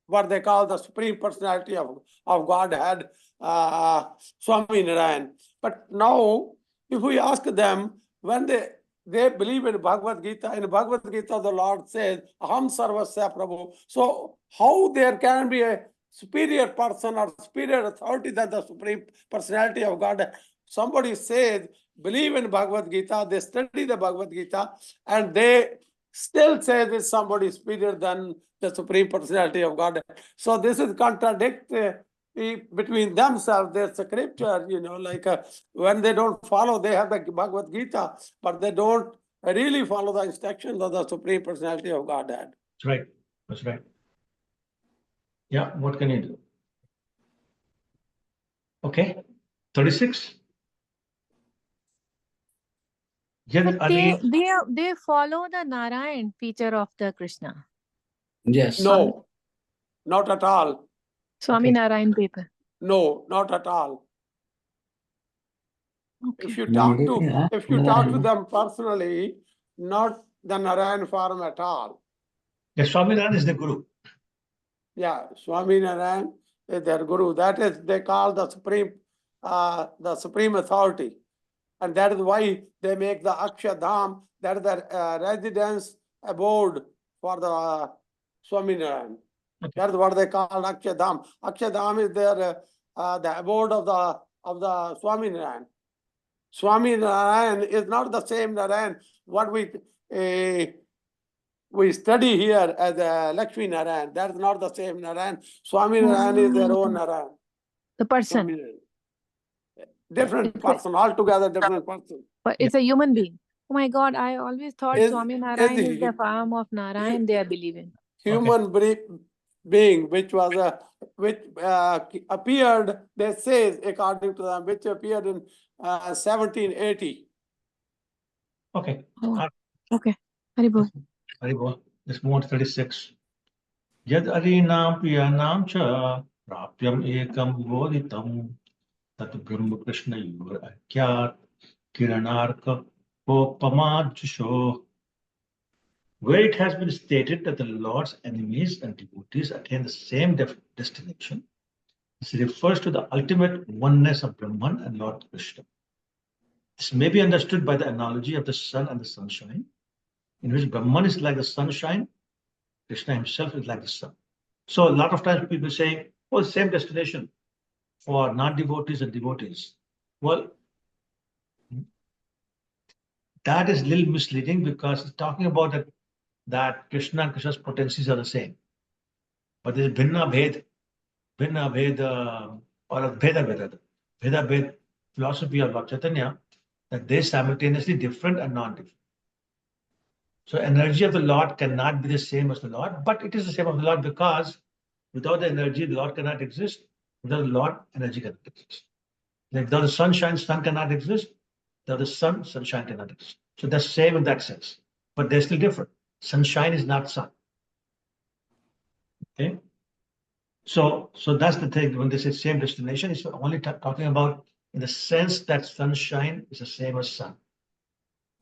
what they call the Supreme Personality of Godhead, Swaminarayan. But now, if we ask them, when they believe in Bhagavad Gita, in Bhagavad Gita, the Lord says, Aham Sarvasya Prabhu. So how there can be a superior person or superior authority than the Supreme Personality of God? Somebody says, believe in Bhagavad Gita, they study the Bhagavad Gita, and they still say that somebody is superior than the Supreme Personality of God. So this is contradict between themselves. There's a scripture, like when they don't follow, they have the Bhagavad Gita, but they don't really follow the instructions of the Supreme Personality of Godhead. That's right. That's right. Yeah, what can you do? Okay, 36. But they follow the Narayan feature of the Krishna. Yes. No, not at all. Swami Narayan paper. No, not at all. Okay. If you talk to them personally, not the Narayan form at all. Yes, Swaminarayan is the Guru. Yeah, Swaminarayan is their Guru. That is, they call the supreme authority. And that is why they make the Akshadham, that is the residence abode for the Swaminarayan. Okay. That is what they call Akshadham. Akshadham is their the abode of the Swaminarayan. Swaminarayan is not the same Narayan what we study here as Lakshmi Narayan. That is not the same Narayan. Swaminarayan is their own Narayan. The person. Different person, altogether different person. But it's a human being. Oh my God, I always thought Swami Narayan is the form of Narayan they are believing. Human being, which appeared, they say, according to them, which appeared in 1780. Okay. Okay. Haribol. Haribol. Let's move on to 36. Yad arinam priyanam cha prapyam ekam voditam tat brahma krishna yor akyat kiranarka popamajusho. Where it has been stated that the Lord's enemies and devotees attain the same destination, this refers to the ultimate oneness of Brahman and Lord Krishna. This may be understood by the analogy of the sun and the sunshine, in which Brahman is like the sunshine, Krishna himself is like the sun. So a lot of times people say, oh, same destination for non-devotees and devotees. Well, that is a little misleading because it's talking about that Krishna and Krishna's potencies are the same. But there's Bhinna Bhed, or Bheda Bhed philosophy of Lord Chaitanya, that they're simultaneously different and non-different. So energy of the Lord cannot be the same as the Lord, but it is the same of the Lord because without the energy, the Lord cannot exist. Without the Lord, energy cannot exist. Like without the sunshine, sun cannot exist. Without the sun, sunshine cannot exist. So that's same in that sense, but they're still different. Sunshine is not sun. Okay. So that's the thing. When they say same destination, it's only talking about in the sense that sunshine is the same as sun.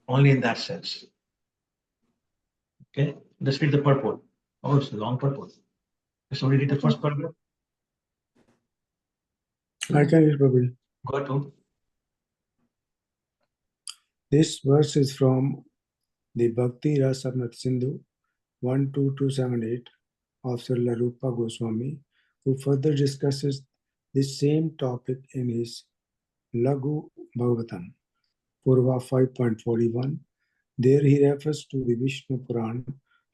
Only in that sense. Okay, let's read the purport. Oh, it's a long purport. Somebody read the first paragraph. I can read, Prabhu. Go ahead. This verse is from the Bhakti Rasamrita Sindhu 12278 of Srila Rupa Goswami, who further discusses this same topic in his Laghu Bhagavatam, Purva 5.41. There he refers to the Vishnu Puran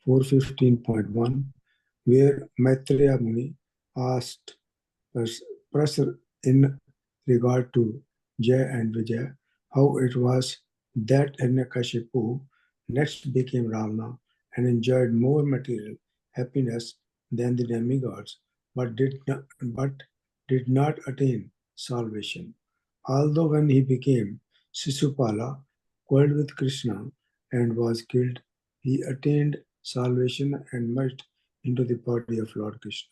415.1, where Maitreya Muni asked Prasar in regard to Jaya and Vijaya, how it was that Hiranyakashipu next became Ravana and enjoyed more material happiness than the demigods, but did not attain salvation. Although when he became Sisupala, quarreled with Krishna and was killed, he attained salvation and merged into the body of Lord Krishna.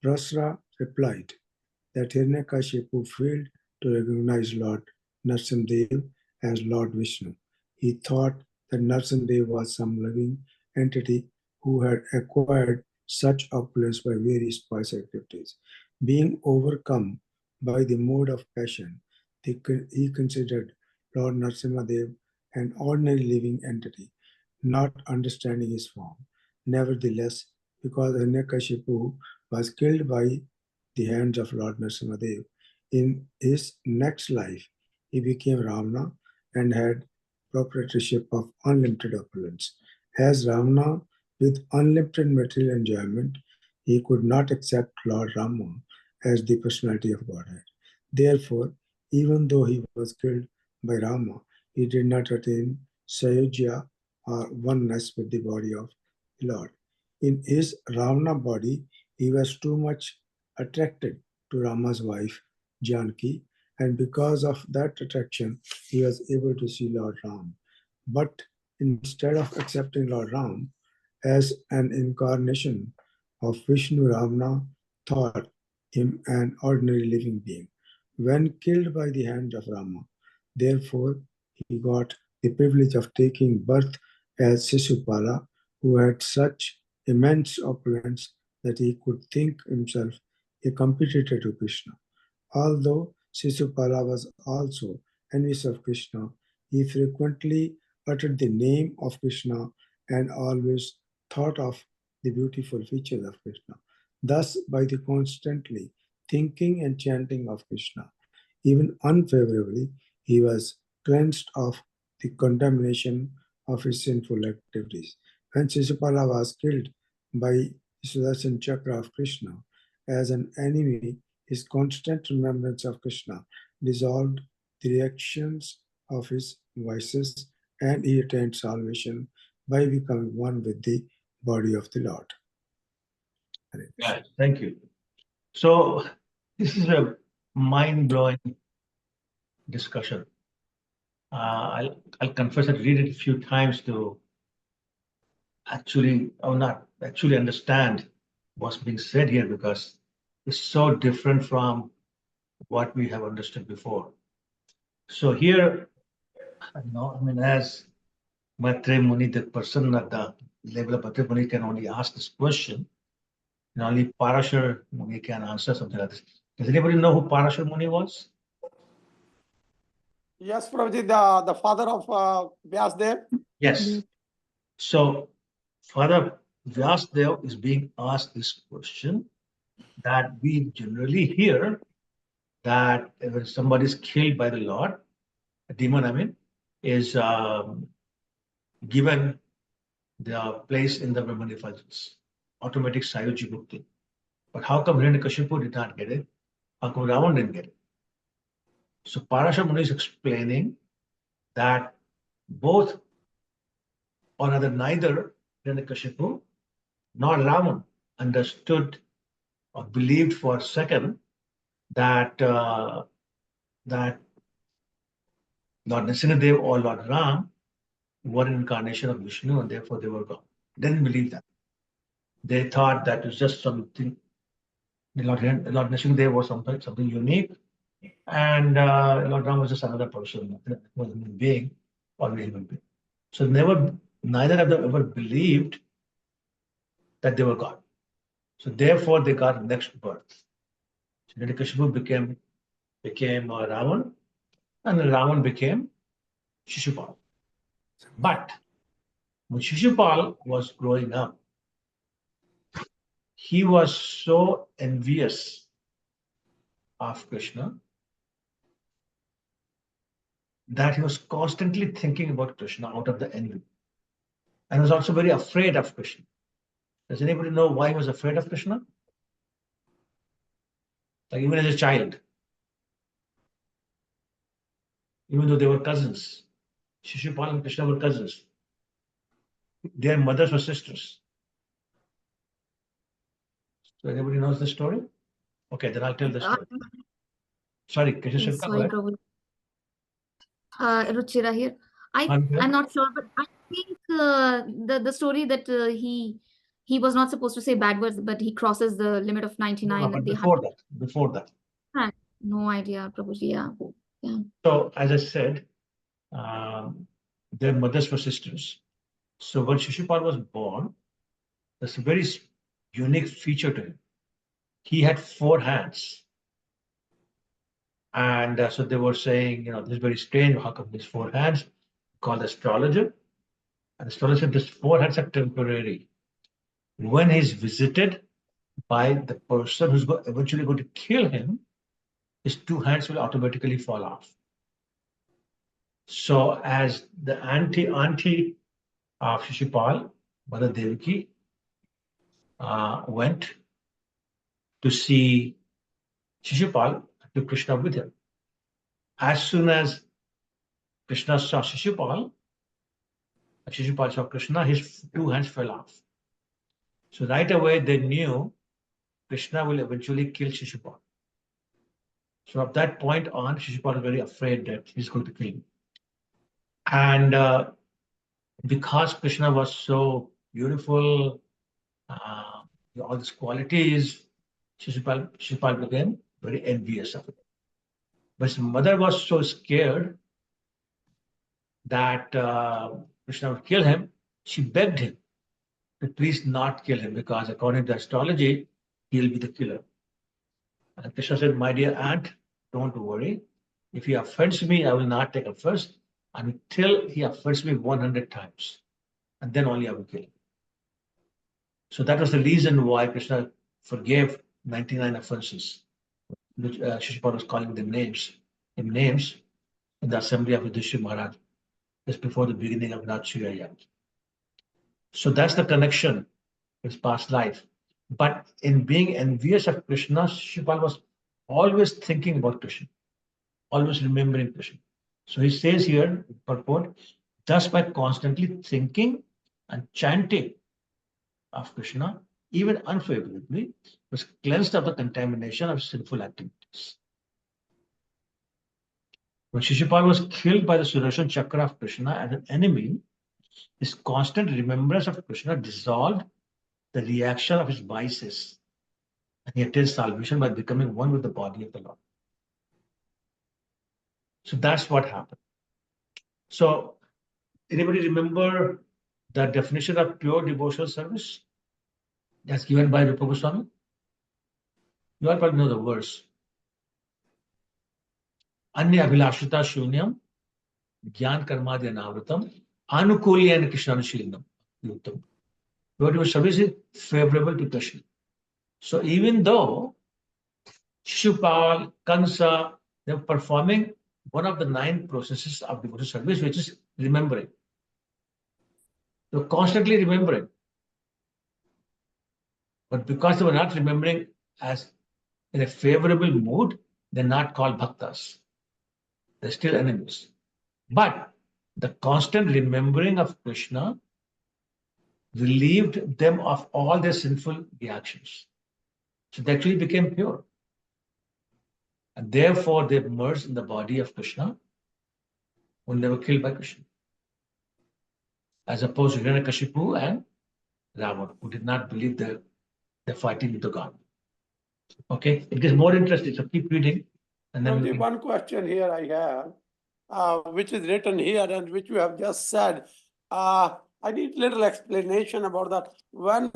Prasra replied that Hiranyakashipu failed to recognize Lord Narsimdev as Lord Vishnu. He thought that Narsimdev was some living entity who had acquired such opulence by various pious activities. Being overcome by the mood of passion, he considered Lord Narsimhadev an ordinary living entity, not understanding his form. Nevertheless, because Hiranyakashipu was killed by the hands of Lord Narsimhadev, in his next life, he became Ravana and had proprietorship of unlimited opulence. As Ravana, with unlimited material enjoyment, he could not accept Lord Rama as the personality of Godhead. Therefore, even though he was killed by Rama, he did not attain Sayujya or oneness with the body of the Lord. In his Ravana body, he was too much attracted to Rama's wife, Janki, and because of that attraction, he was able to see Lord Ram. But instead of accepting Lord Ram as an incarnation of Vishnu, Ravana thought him an ordinary living being. When killed by the hand of Rama, therefore, he got the privilege of taking birth as Sisupala, who had such immense opulence that he could think himself a competitor to Krishna. Although Sisupala was also envious of Krishna, he frequently uttered the name of Krishna and always thought of the beautiful features of Krishna. Thus, by the constantly thinking and chanting of Krishna, even unfavorably, he was cleansed of the contamination of his sinful activities. When Sisupala was killed by Sudarshan Chakra of Krishna as an enemy, his constant remembrance of Krishna dissolved the reactions of his vices, and he attained salvation by becoming one with the body of the Lord. Yeah, thank you. So this is a mind-blowing discussion. I'll confess that read it a few times to actually, or not actually understand what's being said here, because it's so different from what we have understood before. So here, as Maitre Muni, the person at the level of Maitre Muni can only ask this question, and only Parashar Muni can answer something like this. Does anybody know who Parashar Muni was? Yes, Prabhuji, the father of Vyasdev. Yes. So Father Vyasdev is being asked this question that we generally hear, that when somebody is killed by the Lord, a demon, is given the place in the Brahman Effulgence, automatic Sayuji Bhukti. But how come Hiranyakashipu did not get it? How come Ravana didn't get it? So Parashar Muni is explaining that both, or rather neither Hiranyakashipu nor Ravana understood or believed for a second that that Lord Nrsimhadev or Lord Ram were an incarnation of Vishnu, and therefore they were God. They didn't believe that. They thought that it was just something. Lord Nrsimhadev was something unique, and Lord Ram was just another person, was a human being or a human being. So neither of them ever believed that they were God. So therefore they got next birth. So Hiranyakashipu became Ravan, and Ravan became Shishupal. But when Shishupal was growing up, he was so envious of Krishna that he was constantly thinking about Krishna out of the envy, and was also very afraid of Krishna. Does anybody know why he was afraid of Krishna? Like even as a child, even though they were cousins, Shishupal and Krishna were cousins. Their mothers were sisters. So anybody knows the story? Okay, then I'll tell the story. Sorry, Krishna Yes, Shankar, go sorry, ahead. Prabhu. Ruchira here. I'm I'm not sure, but I think the story that he was not supposed to say bad words, but he crosses the limit of 99. but They before that. had no idea, Prabhuji. Yeah. So as I said, their mothers were sisters. So when Shishupal was born, there's a very unique feature to him. He had 4 hands. And so they were saying, this is very strange. How come these 4 hands? Called astrologer. And astrologer said these 4 hands are temporary. When he's visited by the person who's eventually going to kill him, his 2 hands will automatically fall off. So as the auntie of Shishupal, Mother Devaki, went to see Shishupal, to Krishna with him. As soon as Krishna saw Shishupal saw Krishna, his 2 hands fell off. So right away they knew Krishna will eventually kill Shishupal. So at that point on, Shishupal was very afraid that he's going to kill him. And because Krishna was so beautiful, all these qualities, Shishupal became very envious of it. But his mother was so scared that Krishna would kill him. She begged him to please not kill him, because according to astrology, he'll be the killer. And Krishna said, my dear aunt, don't worry. If he offends me, I will not take offense until he offends me 100 times. And then only I will kill him. So that was the reason why Krishna forgave 99 offenses, which Shishupal was calling them names, in the assembly of Yudhishthira Maharaj, just before the beginning of Rajsuya. So that's the connection with his past life. But in being envious of Krishna, Shishupal was always thinking about Krishna, always remembering Krishna. So he says here, purport, just by constantly thinking and chanting of Krishna, even unfavorably, was cleansed of the contamination of sinful activities. When Shishupal was killed by the Sudarshan Chakra of Krishna as an enemy, his constant remembrance of Krishna dissolved the reaction of his vices, and he attained salvation by becoming one with the body of the Lord. So that's what happened. So anybody remember the definition of pure devotional service that's given by Rupa Goswami? You all probably know the verse. Anya abhilashita shunyam jnana karmadya navratam anukulyan krishnanushilinam yuttam. Pure devotional service is favorable to Krishna. So even though Shishupal, Kansa, they're performing one of the 9 processes of devotional service, which is remembering. They're constantly remembering. But because they were not remembering as in a favorable mood, they're not called bhaktas. They're still enemies. But the constant remembering of Krishna relieved them of all their sinful reactions. So they actually became pure. And therefore they merged in the body of Krishna when they were killed by Krishna. As opposed to Hiranyakashipu and Ravana, who did not believe they're fighting with the God. Okay, it gets more interesting, so keep reading. And then Now, the one question here I have, which is written here and which you have just said. I need little explanation about that. When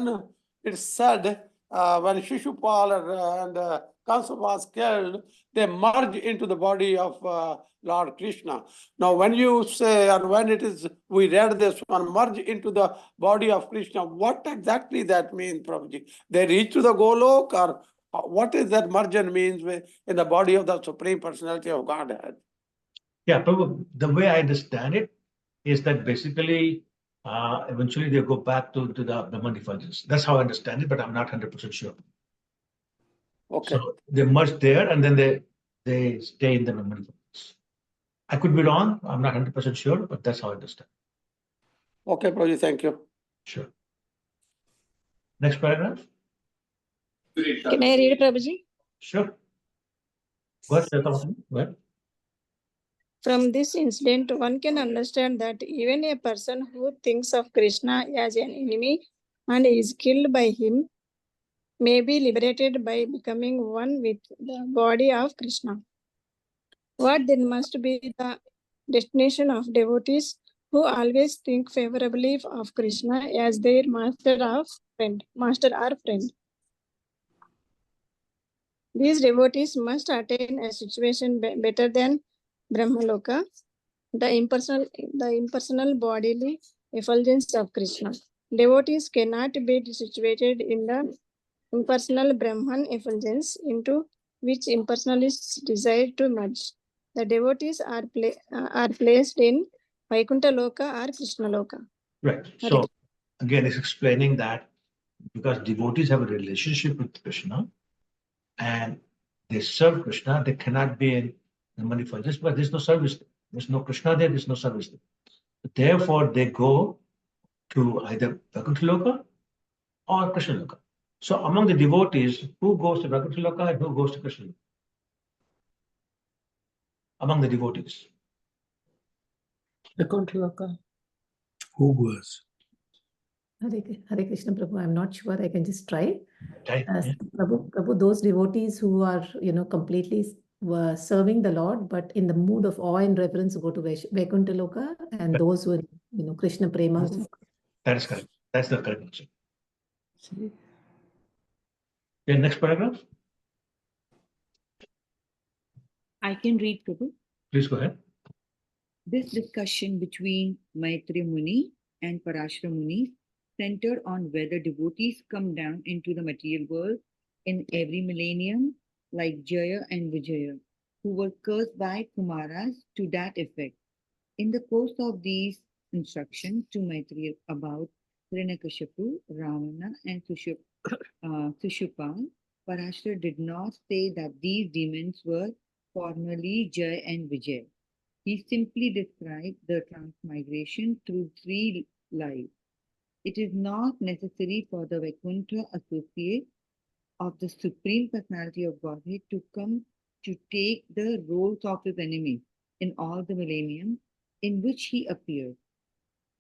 it's said, when Shishupal and Kansa was killed, they merge into the body of Lord Krishna. Now, when you say, and when it is, we read this one, merge into the body of Krishna, what exactly that means, Prabhuji? They reach to the Golok, or what is that merger means in the body of the Supreme Personality of Godhead? Yeah, Prabhu, the way I understand it is that basically eventually they go back to the Brahman Effulgence. That's how I understand it, but I'm not 100% sure. Okay. So they merge there and then they stay in the Brahman Effulgence. I could be wrong. I'm not 100% sure, but that's how I understand. Okay, Prabhuji, thank you. Sure. Next paragraph. Can I read, Prabhuji? Sure. Go ahead, Chaitanya. Go ahead. From this incident, one can understand that even a person who thinks of Krishna as an enemy and is killed by him may be liberated by becoming one with the body of Krishna. What then must be the destination of devotees who always think favorably of Krishna as their master or friend? These devotees must attain a situation better than Brahmaloka, the impersonal bodily effulgence of Krishna. Devotees cannot be situated in the impersonal Brahman effulgence into which impersonalists desire to merge. The devotees are placed in Vaikuntha Loka or Krishna Loka. Right. So again, it's explaining that because devotees have a relationship with Krishna and they serve Krishna, they cannot be in the money for this, but there's no service there. There's no Krishna there, there's no service there. Therefore, they go to either Vaikuntha Loka or Krishna Loka. So among the devotees, who goes to Vaikuntha Loka and who goes to Krishna Loka? Among the devotees. Vaikuntha Loka. Who goes? Hare Krishna Prabhu, I'm not sure. I can just try. Okay. Prabhu, those devotees who are, completely serving the Lord, but in the mood of awe and reverence, go to Vaikuntha Loka, and those who are, Krishna Prema. That is correct. That's the correct answer. Okay, next paragraph. I can read, Prabhu. Please go ahead. This discussion between Maitreya Muni and Parashara Muni centered on whether devotees come down into the material world in every millennium, like Jaya and Vijaya, who were cursed by Kumaras to that effect. In the course of these instructions to Maitreya about Hiranyakashipu, Ravana, and Sushupal, Parashara did not say that these demons were formerly Jaya and Vijay. He simply described the transmigration through 3 lives. It is not necessary for the Vaikuntha associate of the Supreme Personality of Godhead to come to take the roles of his enemy in all the millennium in which he appeared.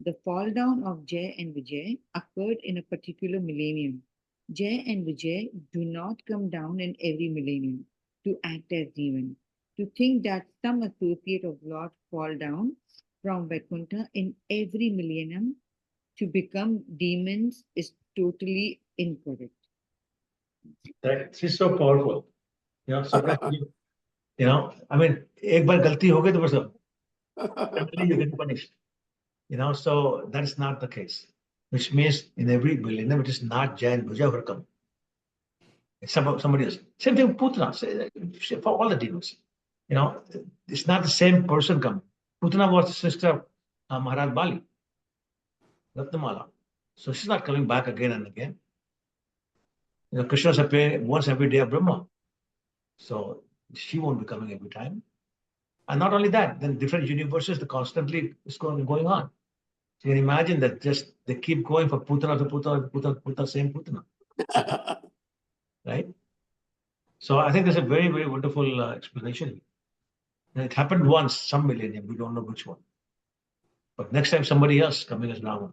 The fall down of Jay and Vijay occurred in a particular millennium. Jay and Vijay do not come down in every millennium to act as demons. To think that some associate of Lord fall down from Vaikuntha in every millennium to become demons is totally incorrect. That is so powerful. So that I mean, एक बार गलती हो गई तो बस you get punished. So that is not the case. Which means in every millennium, it is not Jain Bhuja who come. It's somebody else. Same thing with Putana. For all the demons. It's not the same person come. Putana was the sister of Maharaj Bali, Ratnamala. So she's not coming back again and again. Krishna's appearing once every day of Brahma. So she won't be coming every time. And not only that, then different universes, constantly is going on. So you can imagine that just they keep going from Putana to Putana, same Putana. Right? So I think there's a very, very wonderful explanation. And it happened once, some millennium, we don't know which one. But next time somebody else coming as Rama,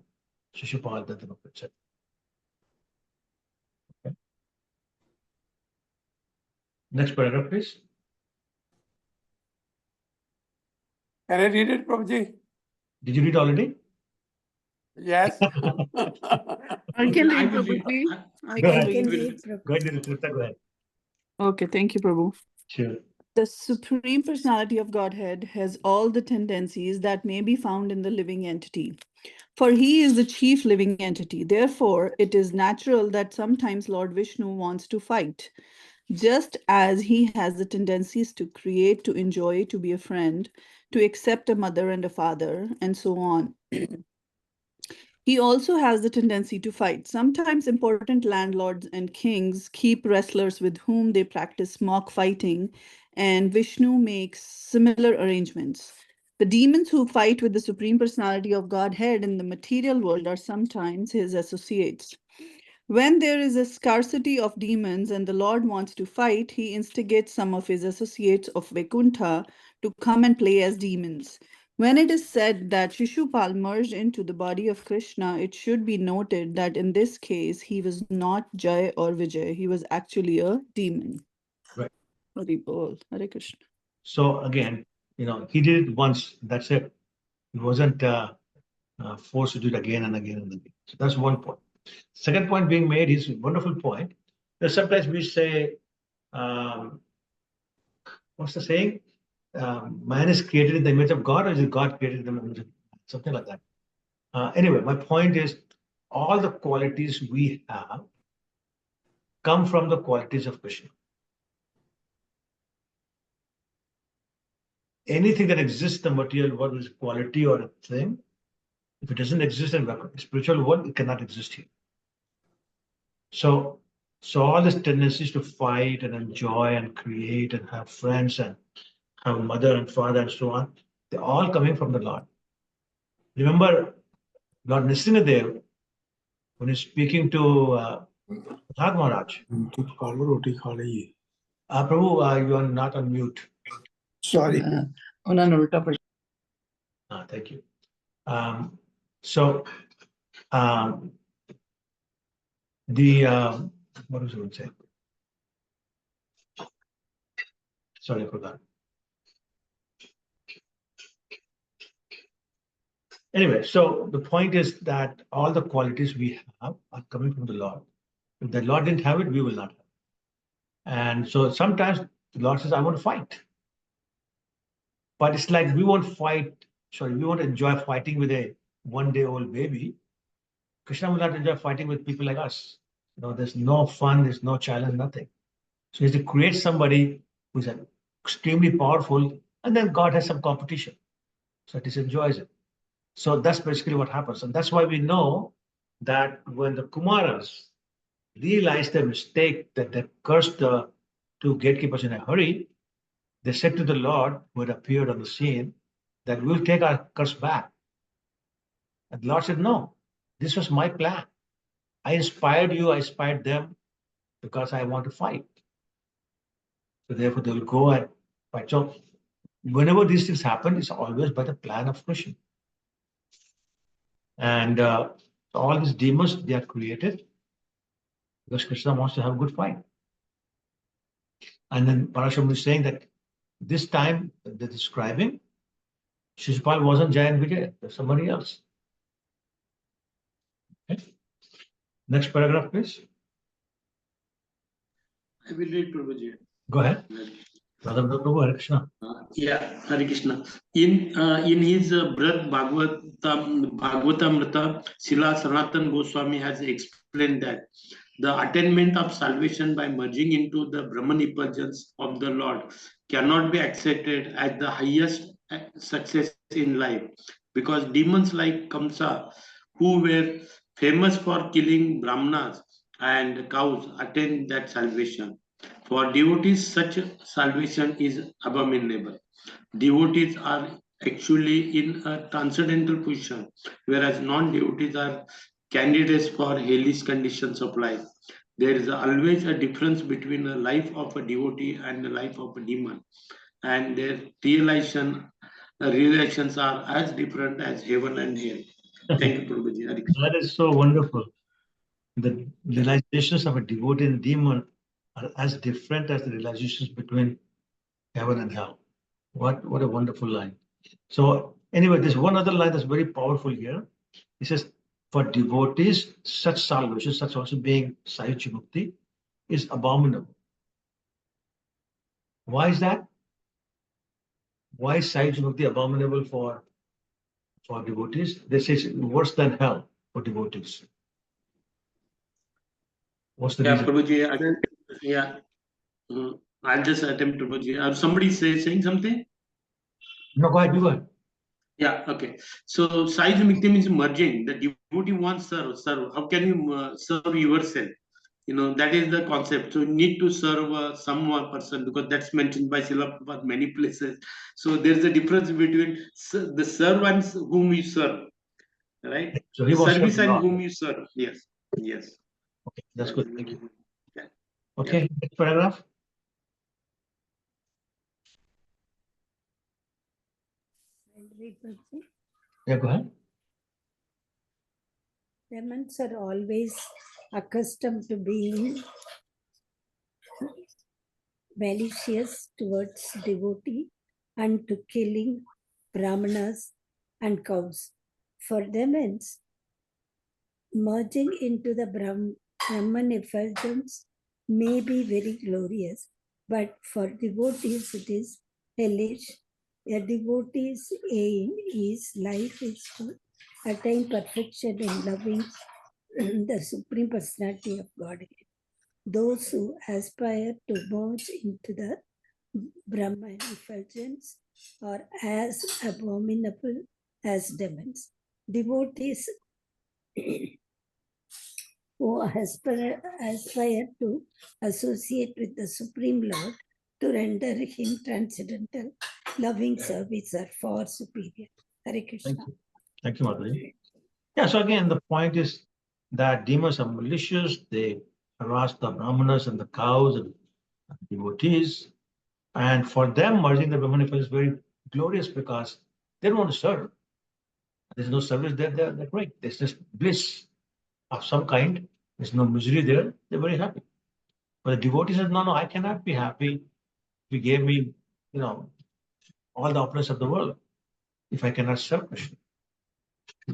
Shishupal, etc. Okay. Next paragraph, please. Can I read it, Prabhuji? Did you read already? Yes. I can read, Prabhuji. I Go can ahead. read. Go ahead. Okay, thank you, Prabhu. Sure. The Supreme Personality of Godhead has all the tendencies that may be found in the living entity. For he is the chief living entity. Therefore, it is natural that sometimes Lord Vishnu wants to fight. Just as he has the tendencies to create, to enjoy, to be a friend, to accept a mother and a father, and so on. He also has the tendency to fight. Sometimes important landlords and kings keep wrestlers with whom they practice mock fighting, and Vishnu makes similar arrangements. The demons who fight with the Supreme Personality of Godhead in the material world are sometimes his associates. When there is a scarcity of demons and the Lord wants to fight, he instigates some of his associates of Vaikuntha to come and play as demons. When it is said that Shishupal merged into the body of Krishna, it should be noted that in this case, he was not Jai or Vijay. He was actually a demon. Right. Hari Bol. Hare Krishna. So again, he did it once. That's it. He wasn't forced to do it again and again and again. So that's one point. Second point being made is a wonderful point. That sometimes we say, what's the saying? Man is created in the image of God, or is it God created in the image of man? Something like that. Anyway, my point is, all the qualities we have come from the qualities of Krishna. Anything that exists in the material world is a quality or a thing. If it doesn't exist in the spiritual world, it cannot exist here. So all these tendencies to fight and enjoy and create and have friends and have mother and father and so on, they're all coming from the Lord. Remember, Lord Nrsimhadev, when he's speaking to Prahlad Maharaj, Prabhu, you are not on mute. Sorry. Thank you. What was I going to say? Sorry, I forgot. Anyway, so the point is that all the qualities we have are coming from the Lord. If the Lord didn't have it, we will not have it. And so sometimes the Lord says, I want to fight. But it's like we won't enjoy fighting with a one-day-old baby. Krishna will not enjoy fighting with people like us. There's no fun, there's no challenge, nothing. So he has to create somebody who's extremely powerful, and then God has some competition. So he enjoys it. So that's basically what happens. And that's why we know that when the Kumaras realized their mistake, that they cursed the two gatekeepers in a hurry, they said to the Lord, who had appeared on the scene, that we'll take our curse back. And the Lord said, no, this was my plan. I inspired you, I inspired them because I want to fight. So therefore they will go and fight. So whenever these things happen, it's always by the plan of Krishna. And all these demons, they are created because Krishna wants to have a good fight. And then Parashurama is saying that this time they're describing, Shishupal wasn't Jai and Vijay, there's somebody else. Okay. Next paragraph, please. I will read, Prabhuji. Go ahead. Hare Krishna. Yeah, Hare Krishna. In his Bhagavatamrita, Srila Sanatana Goswami has explained that the attainment of salvation by merging into the Brahman Effulgence of the Lord cannot be accepted as the highest success in life, because demons like Kamsa, who were famous for killing Brahmanas and cows, attain that salvation. For devotees, such salvation is abominable. Devotees are actually in a transcendental position, whereas non-devotees are candidates for hellish conditions of life. There is always a difference between the life of a devotee and the life of a demon, and their realizations are as different as heaven and hell. Thank you, Prabhuji. That is so wonderful. The realizations of a devotee and demon are as different as the realizations between heaven and hell. What a wonderful line. So anyway, there's one other line that's very powerful here. It says, for devotees, such salvation, such also being Sayuchi Mukti, is abominable. Why is that? Why is Sayuchi Mukti abominable for devotees? They say it's worse than hell for devotees. What's the reason? Prabhuji, I'll just attempt, Prabhuji. Somebody saying something? No, go ahead, you go ahead. Yeah, okay. So Sai Mukti means merging. The devotee wants serve. How can you serve yourself? You know, that is the concept. So you need to serve some one person, because that's mentioned by Srila Prabhupada many places. So there's a difference between the servants whom you serve, right? So he was Service served and God. whom you serve. Yes, yes. Okay, that's good. Thank you. Yeah. Okay, next paragraph. Yeah, go ahead. Demons are always accustomed to being malicious towards devotee and to killing brahmanas and cows. For demons, merging into the Brahman Effulgence may be very glorious, but for devotees it is hellish. A devotee's aim is life is to attain perfection in loving the Supreme Personality of Godhead. Those who aspire to merge into the Brahman Effulgence are as abominable as demons. Devotees who aspire to associate with the Supreme Lord to render him transcendental loving service are far superior. Hare Krishna. Thank you. Thank you, Madhuri. Yeah, so again, the point is that demons are malicious. They harass the brahmanas and the cows and devotees. And for them, merging the Brahman Effulgence is very glorious because they don't want to serve. There's no service there. They're great. There's just bliss of some kind. There's no misery there. They're very happy. But the devotee says, no, I cannot be happy if you gave me, all the opulence of the world if I cannot serve Krishna.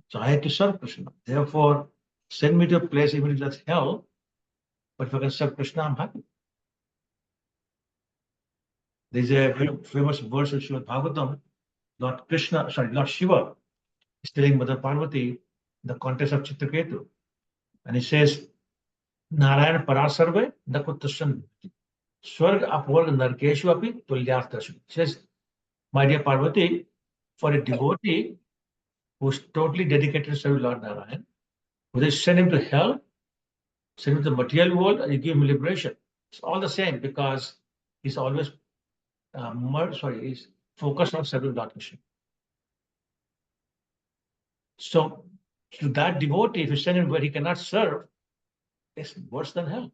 So I had to serve Krishna. Therefore, send me to a place, even if that's hell, but if I can serve Krishna, I'm happy. There's a very famous verse in Srimad Bhagavatam. Lord Shiva is telling Mother Parvati in the context of Chitraketu. And he says, Narayana Parasarve Nakutashan Swarg Apvarg Narkeshu Api Tulyartashu. Says, my dear Parvati, for a devotee who's totally dedicated to serve Lord Narayan, whether you send him to hell, send him to the material world, or you give him liberation, it's all the same because he's always he's focused on serving Lord Krishna. So to that devotee, if you send him where he cannot serve, it's worse than hell.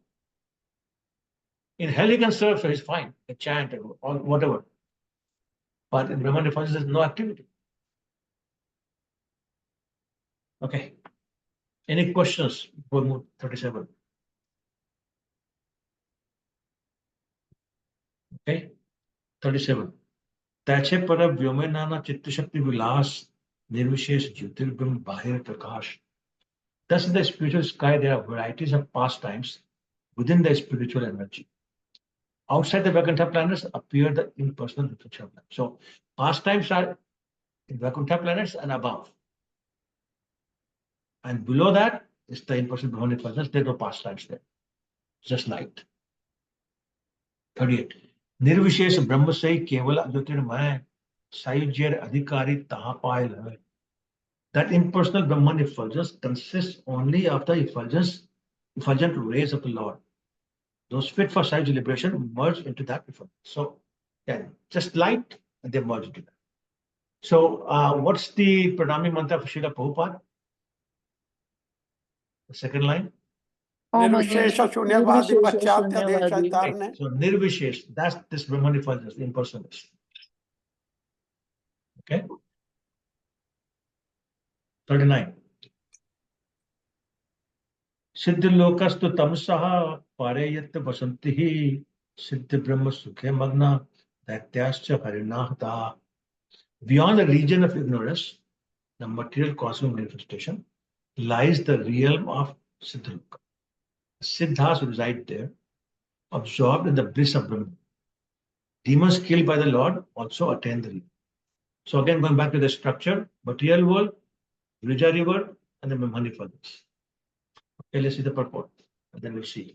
In hell he can serve, so he's fine, a chant or whatever. But in Brahman Effulgence, there's no activity. Okay. Any questions before we move 37? Okay. 37. Tache para vyomena chitta shakti vilas nirvishesh jyotirbrahma bahir prakash. Thus in the spiritual sky there are varieties of pastimes within the spiritual energy. Outside the Vaikuntha planets appear the impersonal reflection of life. So pastimes are in Vaikuntha planets and above. And below that is the impersonal Brahman Effulgence. There are no pastimes there. Just light. 38. Nirvishesh Brahma Sai Kevala Jyotirmaya Sayujyer Adhikari Tahapayal. That impersonal Brahman Effulgence consists only of the effulgent rays of the Lord. Those fit for Sai liberation merge into that effulgence. So, yeah, just light and they merge into that. So, what's the Pranami mantra for Srila Prabhupada? The second line. Nirvishesha Shunyavadi Paschatya Desha Dharne. So, Nirvishesh, that's this Brahman Effulgence, the impersonalist. Okay. 39. Siddhilokastu tamsaha pareyat vasantihi siddhi brahma sukhe magna daityascha harinahata. Beyond the region of ignorance, the material cosmic manifestation, lies the realm of Siddhaloka. Siddhas reside there, absorbed in the bliss of Brahman. Demons killed by the Lord also attain the realm. So again, going back to the structure, material world, Vrija river, and the Brahman Effulgence. Okay, let's see the purport, and then we'll see.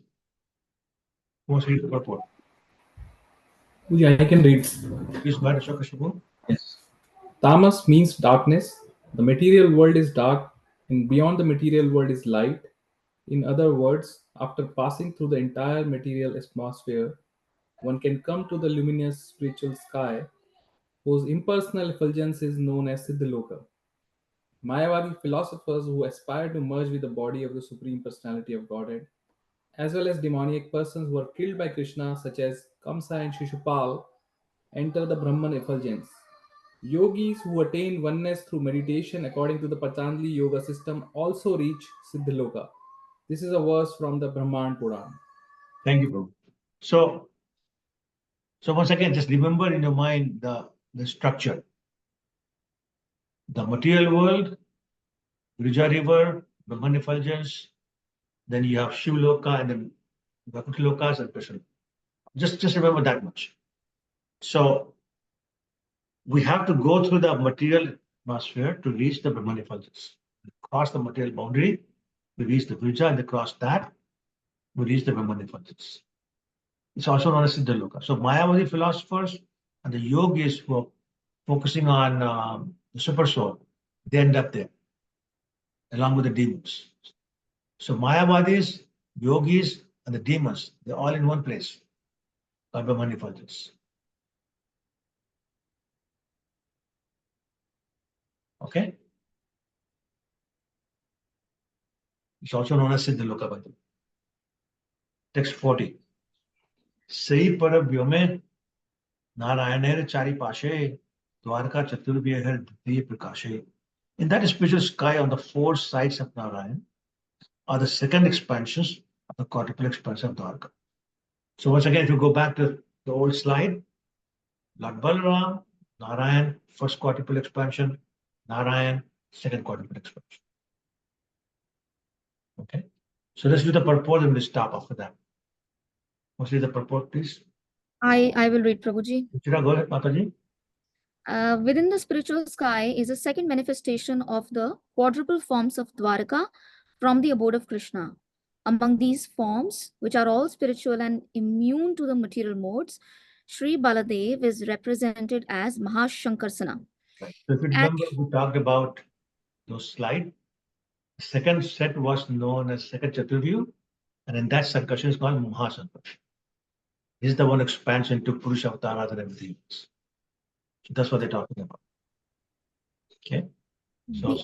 Who wants to read the purport? Yeah, I can read. Please, Bharat Shaka Shubhu. Yes. Tamas means darkness. The material world is dark, and beyond the material world is light. In other words, after passing through the entire material atmosphere, one can come to the luminous spiritual sky, whose impersonal effulgence is known as Siddhaloka. Mayavadi philosophers who aspire to merge with the body of the Supreme Personality of Godhead, as well as demoniac persons who are killed by Krishna, such as Kamsa and Shishupal, enter the Brahman Effulgence. Yogis who attain oneness through meditation according to the Patanjali Yoga system also reach Siddhaloka. This is a verse from the Brahman Puran. Thank you, Prabhu. So once again, just remember in your mind the structure. The material world, Girija river, Brahman Effulgence, then you have Shivloka and then Bhakti Lokas and Krishna. Just remember that much. So we have to go through the material atmosphere to reach the Brahman Effulgence. Cross the material boundary, we reach the Girija, and across that, we reach the Brahman Effulgence. It's also known as Siddhaloka. So Mayavadi philosophers and the yogis who are focusing on the super soul, they end up there, along with the demons. So Mayavadis, yogis, and the demons, they're all in one place, called Brahman Effulgence. Okay? It's also known as Siddhaloka by the way. Text 40. Sei para vyome Narayaner chari pashe Dwarka Chaturbhyahar Dviya Prakashe. In that spiritual sky on the four sides of Narayan are the second expansions of the quadruple expansion of Dwarka. So once again, if you go back to the old slide, Lord Balaram, Narayan, first quadruple expansion, Narayan, second quadruple expansion. Okay. So let's do the purport and we'll stop after that. What's the purport, please? I will read, Prabhuji. Go ahead, Mataji. Within the spiritual sky is a second manifestation of the quadruple forms of Dwarka from the abode of Krishna. Among these forms, which are all spiritual and immune to the material modes, Sri Baladev is represented as Mahashankarsana. Right. So if you remember, we talked about those slides. The second set was known as second Chaturvyu, and in that Sankarshan is called Mahasankarshan. This is the one expansion to Purusha Avtaras and everything else. So that's what they're talking about. Okay. So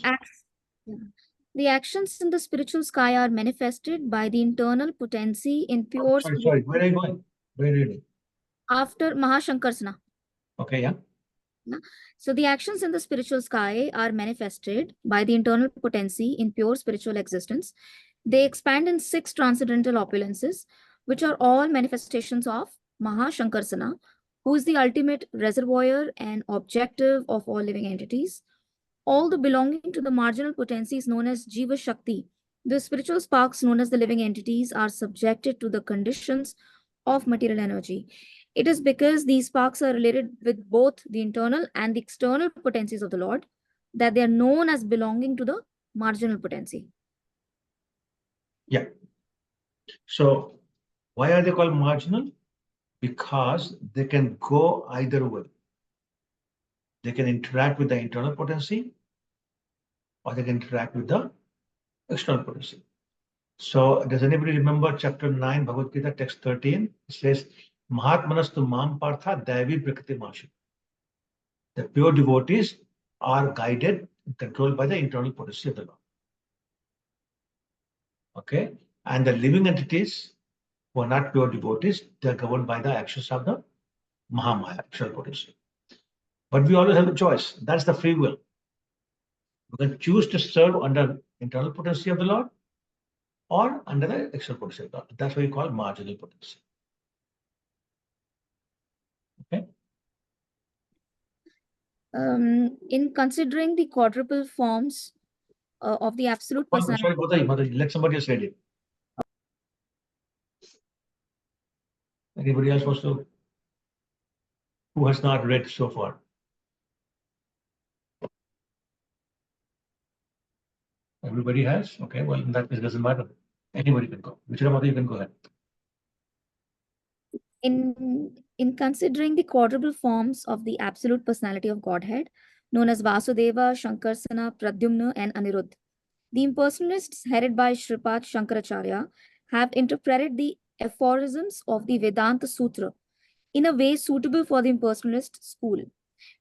The actions in the spiritual sky are manifested by the internal potency in pure sorry, where are you going? Where are you reading? After Mahashankarsana. Okay, yeah. So the actions in the spiritual sky are manifested by the internal potency in pure spiritual existence. They expand in 6 transcendental opulences, which are all manifestations of Mahashankarsana, who is the ultimate reservoir and objective of all living entities. All the belonging to the marginal potency is known as Jiva Shakti. The spiritual sparks known as the living entities are subjected to the conditions of material energy. It is because these sparks are related with both the internal and the external potencies of the Lord that they are known as belonging to the marginal potency. Yeah. So why are they called marginal? Because they can go either way. They can interact with the internal potency or they can interact with the external potency. So does anybody remember chapter 9, Bhagavad Gita, text 13? It says, Mahatmanastu Mam Partha Daivi Prakriti Mashi. The pure devotees are guided and controlled by the internal potency of the Lord. Okay. And the living entities who are not pure devotees, they are governed by the actions of the Mahamaya, external potency. But we always have a choice. That's the free will. We can choose to serve under internal potency of the Lord or under the external potency of the Lord. That's what we call marginal potency. Okay. In considering the quadruple forms of the absolute personality. Sorry, Mataji, let somebody else read it. Anybody else wants to? Who has not read so far? Everybody has? Okay, well, in that case, it doesn't matter. Anybody can go. Whichever mother you can go ahead. In considering the quadruple forms of the absolute personality of Godhead, known as Vasudeva, Shankarsana, Pradyumna, and Aniruddha. The impersonalists, headed by Shripad Shankaracharya, have interpreted the aphorisms of the Vedanta Sutra in a way suitable for the impersonalist school.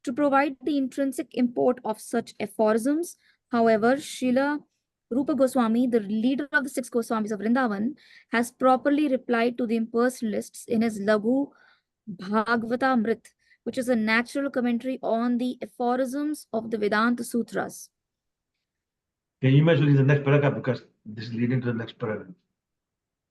To provide the intrinsic import of such aphorisms, however, Srila Rupa Goswami, the leader of the 6 Goswamis of Vrindavan, has properly replied to the impersonalists in his Laghu Bhagavatamrit, which is a natural commentary on the aphorisms of the Vedanta Sutras. Can you imagine the next paragraph, because this is leading to the next paragraph?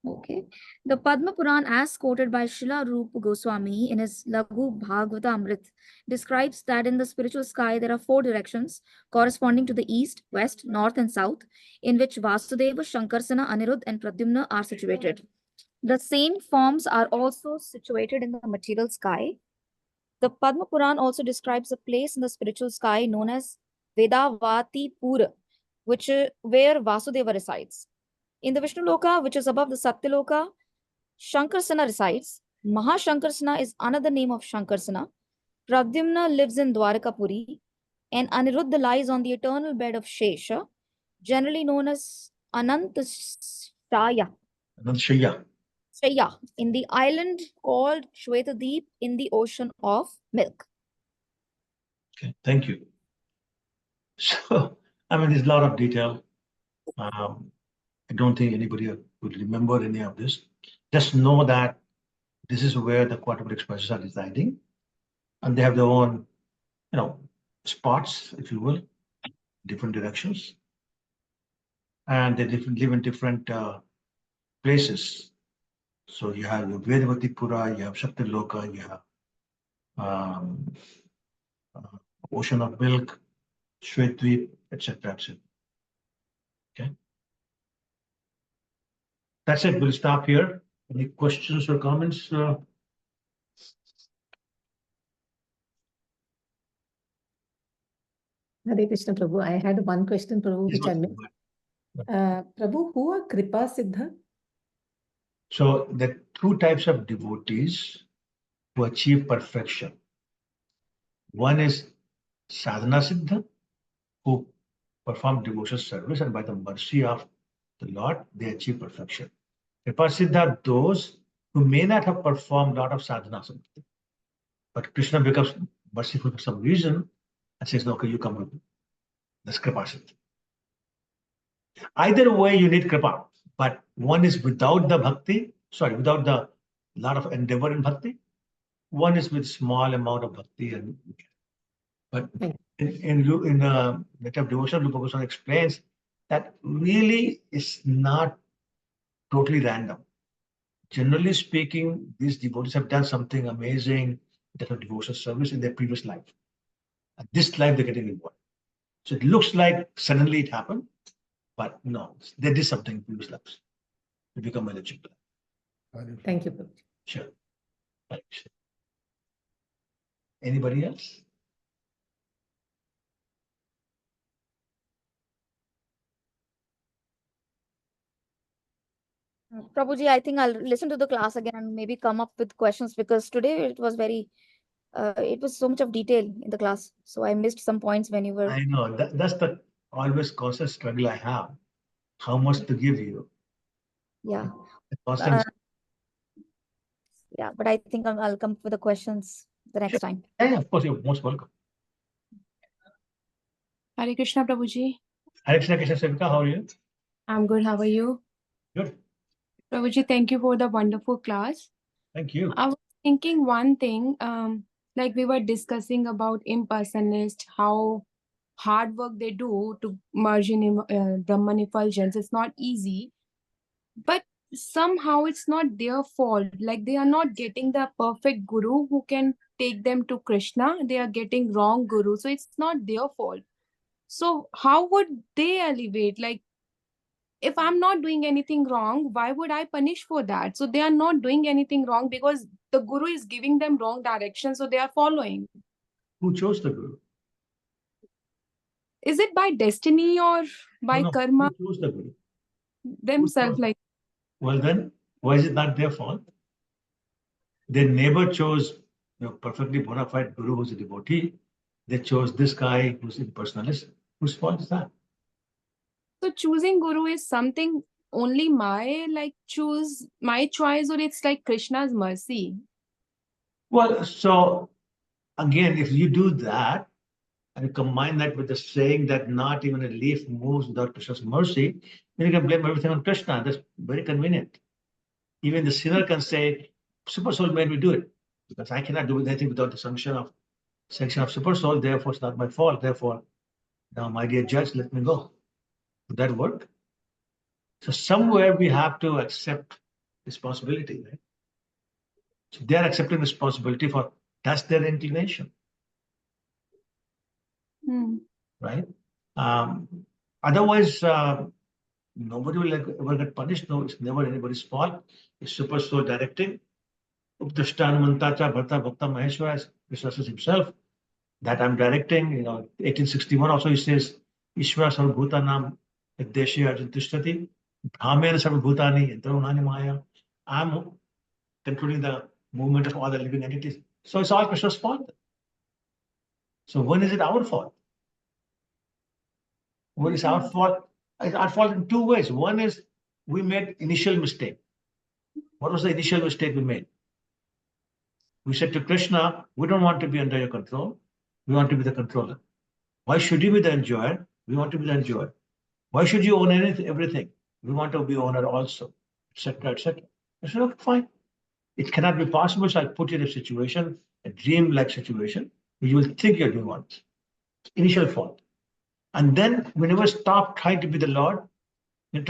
Okay. The Padma Puran, as quoted by Srila Rupa Goswami in his Laghu Bhagavatamrit, describes that in the spiritual sky there are 4 directions corresponding to the east, west, north, and south, in which Vasudeva, Shankarsana, Aniruddha, and Pradyumna are situated. The same forms are also situated in the material sky. The Padma Puran also describes a place in the spiritual sky known as Vedavati Pura, where Vasudeva resides. In the Vishnu Loka, which is above the Satya Loka, Shankarsana resides. Mahashankarsana is another name of Shankarsana. Pradyumna lives in Dwarakapuri, and Aniruddha lies on the eternal bed of Shesha, generally known as Anantashaya. Anantashaya. Shaya, in the island called Shwetadeep in the ocean of milk. Okay, thank you. So, I mean, there's a lot of detail. I don't think anybody would remember any of this. Just know that this is where the quadruple expressions are residing, and they have their own, spots, if you will, different directions, and they live in different places. So you have your Vedavati Pura, you have Satya Loka, you have ocean of milk, Shwetdweep, etc., etc. Okay. That's it. We'll stop here. Any questions or comments? Hare Krishna Prabhu. I had one question, Prabhu, which I missed. Prabhu, who are Kripa Siddha? So there are 2 types of devotees who achieve perfection. One is Sadhana Siddha, who perform devotional service, and by the mercy of the Lord, they achieve perfection. Kripa Siddha are those who may not have performed a lot of sadhana, but Krishna becomes merciful for some reason and says, "Okay, you come with me." That's Kripa Siddha. Either way, you need Kripa, but one is without the bhakti, without the lot of endeavor in bhakti. One is with small amount of bhakti, but in the method of devotion, Rupa Goswami explains that really is not totally random. Generally speaking, these devotees have done something amazing in terms of devotional service in their previous life. And this life, they're getting involved. So it looks like suddenly it happened, but no, they did something in previous lives to become eligible. Thank you, Prabhu. Sure. Thanks. Anybody else? Prabhuji, I think I'll listen to the class again and maybe come up with questions, because today it was it was so much of detail in the class. So I missed some points when you were. I know, that's the always constant struggle I have. How much to give you? Yeah. Yeah, but I think I'll come up with the questions the next time. Yeah, of course, you're most welcome. Hare Krishna, Prabhuji. Hare Krishna, Krishna Sevika, how are you? I'm good. How are you? Good. Prabhuji, thank you for the wonderful class. Thank you. I was thinking one thing, like we were discussing about impersonalists, how hard work they do to merge in Brahman Effulgence. It's not easy, but somehow it's not their fault. Like they are not getting the perfect guru who can take them to Krishna. They are getting wrong guru. So it's not their fault. So how would they elevate? Like, if I'm not doing anything wrong, why would I punish for that? So they are not doing anything wrong because the guru is giving them wrong direction. So they are following. Who chose the guru? Is it by destiny or by karma? Who chose the guru? Themselves, like. Well then, why is it not their fault? Their neighbor chose perfectly bona fide guru who's a devotee. They chose this guy who's impersonalist. Whose fault is that? So choosing guru is something only my choose my choice, or it's like Krishna's mercy? Well, so again, if you do that and you combine that with the saying that not even a leaf moves without Krishna's mercy, then you can blame everything on Krishna. That's very convenient. Even the sinner can say, Super Soul made me do it, because I cannot do anything without the sanction of Super Soul. Therefore, it's not my fault. Therefore, now, my dear judge, let me go. Would that work? So somewhere we have to accept responsibility, right? So they are accepting responsibility for that's their inclination, right? Otherwise, nobody will ever get punished. No, it's never anybody's fault. It's Super Soul directing. Updashtan Mantacha Bharta Bhakta Maheshwara, Krishna says himself that I'm directing. 1861 also he says, Ishvara Sarvabhutanam Yaddeshe Arjuntishtati Bhamer Sarvabhutani Yantarunani Maya. I'm controlling the movement of all the living entities. So it's all Krishna's fault. So when is it our fault? When is our fault? It's our fault in two ways. One is we made initial mistake. What was the initial mistake we made? We said to Krishna, we don't want to be under your control. We want to be the controller. Why should you be the enjoyer? We want to be the enjoyer. Why should you own everything? We want to be owner also, etc., etc. I said, okay, fine. It cannot be possible, so I'll put you in a situation, a dream-like situation, where you will think you're doing what? Initial fault. And then we never stop trying to be the Lord. We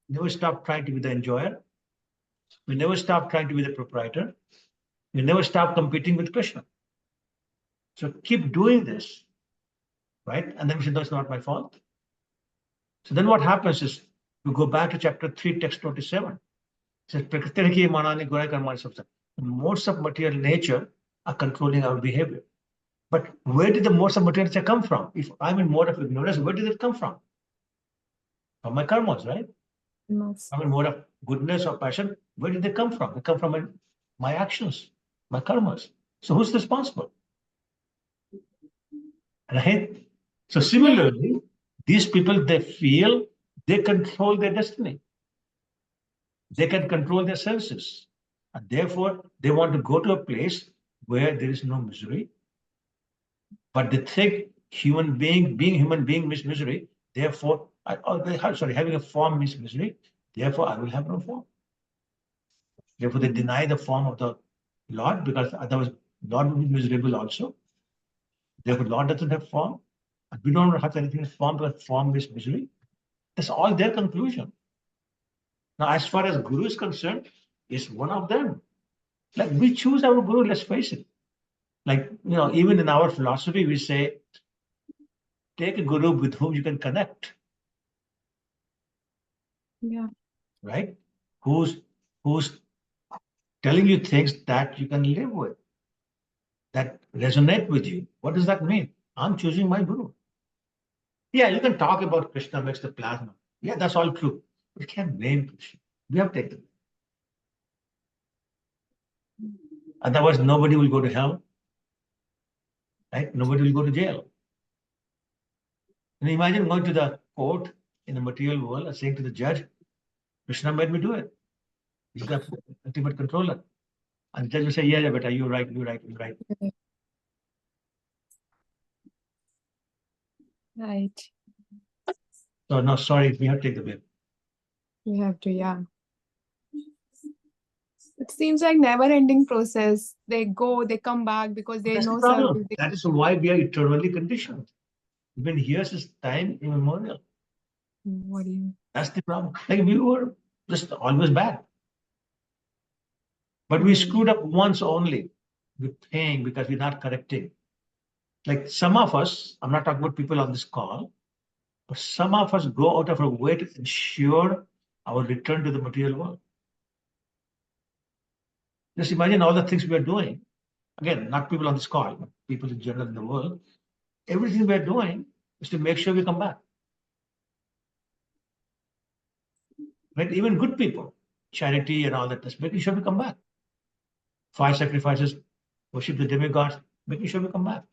never stop trying to be the enjoyer. We never stop trying to be the proprietor. We never stop competing with Krishna. So keep doing this, right? And then we say, no, it's not my fault. So then what happens is, we go back to chapter 3, text 27. It says, "Prakriti manani gunai karmani samsara." The modes of material nature are controlling our behavior. But where did the modes of material nature come from? If I'm in mode of ignorance, where did it come from? From my karmas, right? I'm in mode of goodness or passion. Where did they come from? They come from my actions, my karmas. So who's responsible? Right? So similarly, these people, they feel they control their destiny. They can control their senses. And therefore, they want to go to a place where there is no misery. But they think being human being means misery. Therefore, having a form means misery. Therefore, I will have no form. Therefore, they deny the form of the Lord, because otherwise Lord will be miserable also. Therefore, Lord doesn't have form. And we don't have anything in form, because form is misery. That's all their conclusion. Now, as far as Guru is concerned, it's one of them. Like, we choose our Guru, let's face it. Like, even in our philosophy, we say, take a Guru with whom you can connect. Yeah. Right? Who's telling you things that you can live with, that resonate with you. What does that mean? I'm choosing my Guru. Yeah, you can talk about Krishna makes the plasma. Yeah, that's all true. We can't blame Krishna. We have taken it. Otherwise, nobody will go to hell. Right? Nobody will go to jail. And imagine going to the court in the material world and saying to the judge, Krishna made me do it. He's the ultimate controller. And the judge will say, yeah, but you're right, you're right, you're right. Right. So, no, sorry, we have to take the blame. We have to, yeah. It seems like never-ending process. They go, they come back because they That's know the problem. service. That's why we are eternally conditioned. Even here is time immemorial. What do you? That's the problem. Like, we were just always bad. But we screwed up once only with paying because we're not correcting. Like, some of us, I'm not talking about people on this call, but some of us go out of our way to ensure our return to the material world. Just imagine all the things we are doing. Again, not people on this call, but people in general in the world. Everything we are doing is to make sure we come back. Right? Even good people, charity and all that, just making sure we come back. Fire sacrifices, worship the demigods, making sure we come back.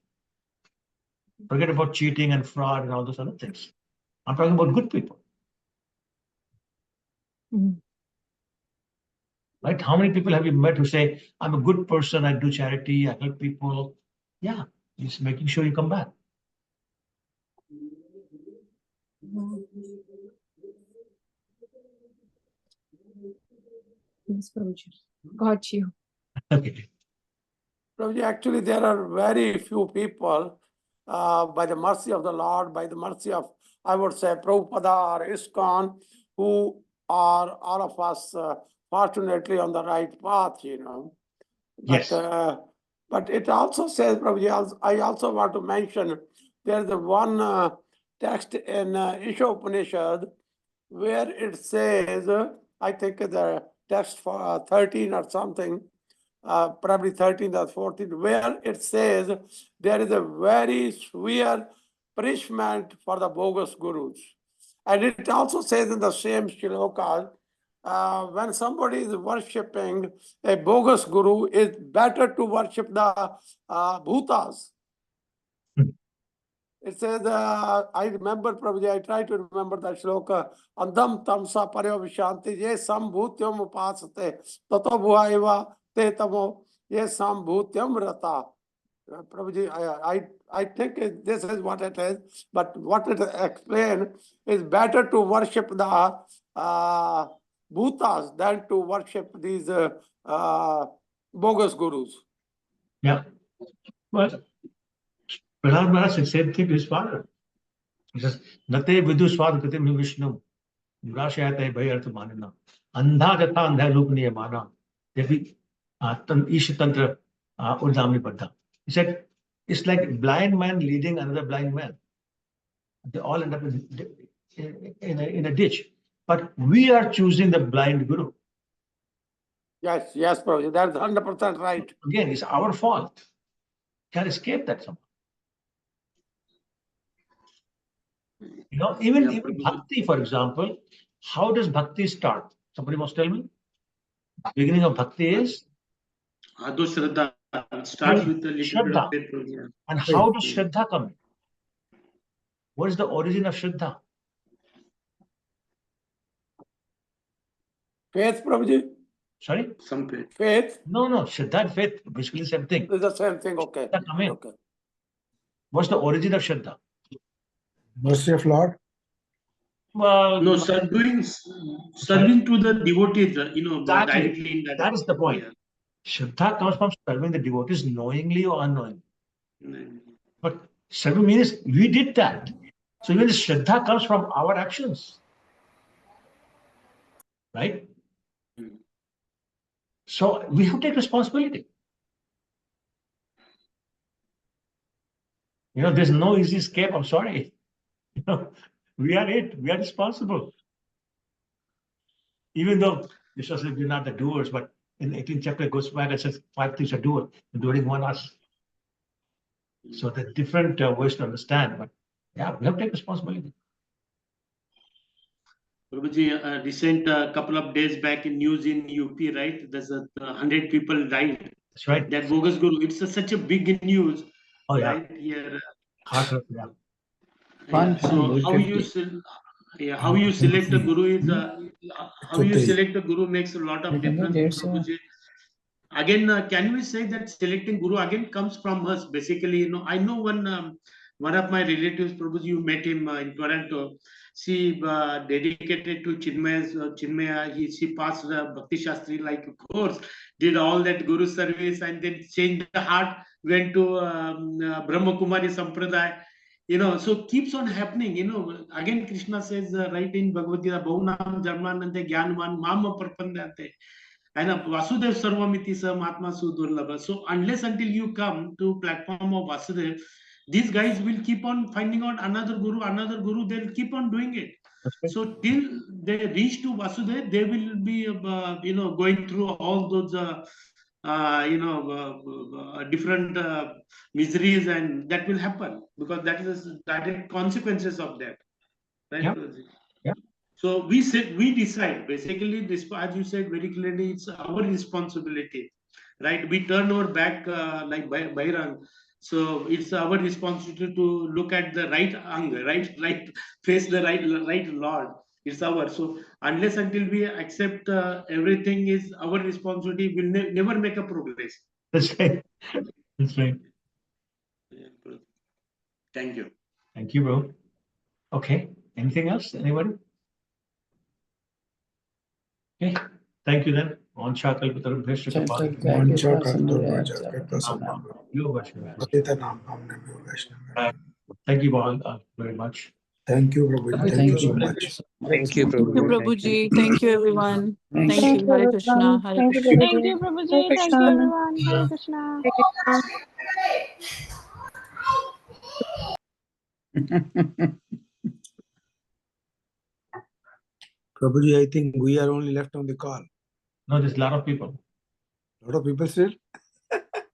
Forget about cheating and fraud and all those other things. I'm talking about good people. Right? How many people have you met who say, I'm a good person, I do charity, I help people? Yeah, just making sure you come back. Yes, Prabhuji. Got you. Okay. Prabhuji, actually, there are very few people, by the mercy of the Lord, by the mercy of, I would say, Prabhupada or ISKCON, who are all of us fortunately on the right path, you know. But, Yes. But it also says, Prabhuji, I also want to mention, there's the one text in Isha Upanishad where it says, I think the text for 13 or something, probably 13 or 14, where it says there is a very severe punishment for the bogus gurus. And it also says in the same shloka, when somebody is worshipping a bogus guru, it's better to worship the bhutas. It says, I remember, Prabhuji, I try to remember that shloka, Andam tamsa paryo vishanti, ye sambhutyam upasate, tato bhuaiva te tamo, ye sambhutyam rata. Prabhuji, I think this is what it is, but what it explains is better to worship the bhutas than to worship these bogus gurus. Yeah. Well, Prahlad Maharaj said same thing to his father. He says, Nate vidu swad kate mi Vishnu, Murashayate bhayartha manana, Andha jatha andha look niyamana, Devi Ish Tantra Udami Badha. He said, it's like a blind man leading another blind man. They all end up in a ditch. But we are choosing the blind guru. Yes, Prabhuji, that's 100% right. Again, it's our fault. Can't escape that somehow. You know, even bhakti, for example, how does bhakti start? Somebody must tell me. Beginning of bhakti is? Adho Shraddha. It starts with a little bit of faith. And how does Shraddha come in? What is the origin of Shraddha? Faith, Prabhuji? Sorry? Some faith. Faith? No, Shraddha and faith, basically the same thing. It's the same thing, okay. Shraddha come in. Okay. What's the origin of Shraddha? Mercy of Lord. Well, no, serving to the devotees, directly in that is the point. Yeah. Shraddha comes from serving the devotees knowingly or unknowingly. But serving means we did that. So even the Shraddha comes from our actions. Right? So we have to take responsibility. There's no easy escape. I'm sorry. We are responsible. Even though this was we're not the doers, but in 18th chapter it goes back and says 5 things are doers, including one us. So the different ways to understand, but yeah, we have to take responsibility. Prabhuji, recent couple of days back in news in UP, right? There's 100 people died. That's right. That bogus guru. It's such a big news. Oh yeah. Right here. Yeah. So how you select a guru is how you select a guru makes a lot of difference. Prabhuji. Again, can we say that selecting guru again comes from us? Basically, I know one of my relatives, Prabhuji, you met him in Toronto. She dedicated to Chinmaya. She passed Bhakti Shastri like a course, did all that guru service, and then changed the heart, went to Brahma Kumari Sampradaya. So keeps on happening. Again, Krishna says right in Bhagavad Gita, Bhaunam Jarmanante Gyanman Mama Parpandante. And Vasudev Sarvamiti Mahatma Sudurlabha. So unless until you come to platform of Vasudev, these guys will keep on finding out another guru, they'll keep on doing it. So till they reach to Vasudev, they will be going through all those different miseries, and that will happen because that is the direct consequences of that. Right? Yeah. So we decide basically this, as you said very clearly, it's our responsibility, right? We turn our back like Bairang. So it's our responsibility to look at the right angle, right, face the right Lord. It's our. So unless until we accept everything is our responsibility, we'll never make a progress. That's right. That's right. Thank you. Thank you, bro. Okay. Anything else? Anybody? Okay. Thank you then. On Shakal Pitarabheshta Kapal. Thank you all very much. Thank you, Prabhuji. Thank you so much. Thank you, Thank you, Prabhuji. Prabhuji. Thank you, everyone. Thank you. Thank you, Hare Krishna. everyone. Hare Thank Krishna. you, Prabhuji. Thank you, everyone. Hare Krishna. Prabhuji, I think we are only left on the call. No, there's a lot of people. A lot of people still?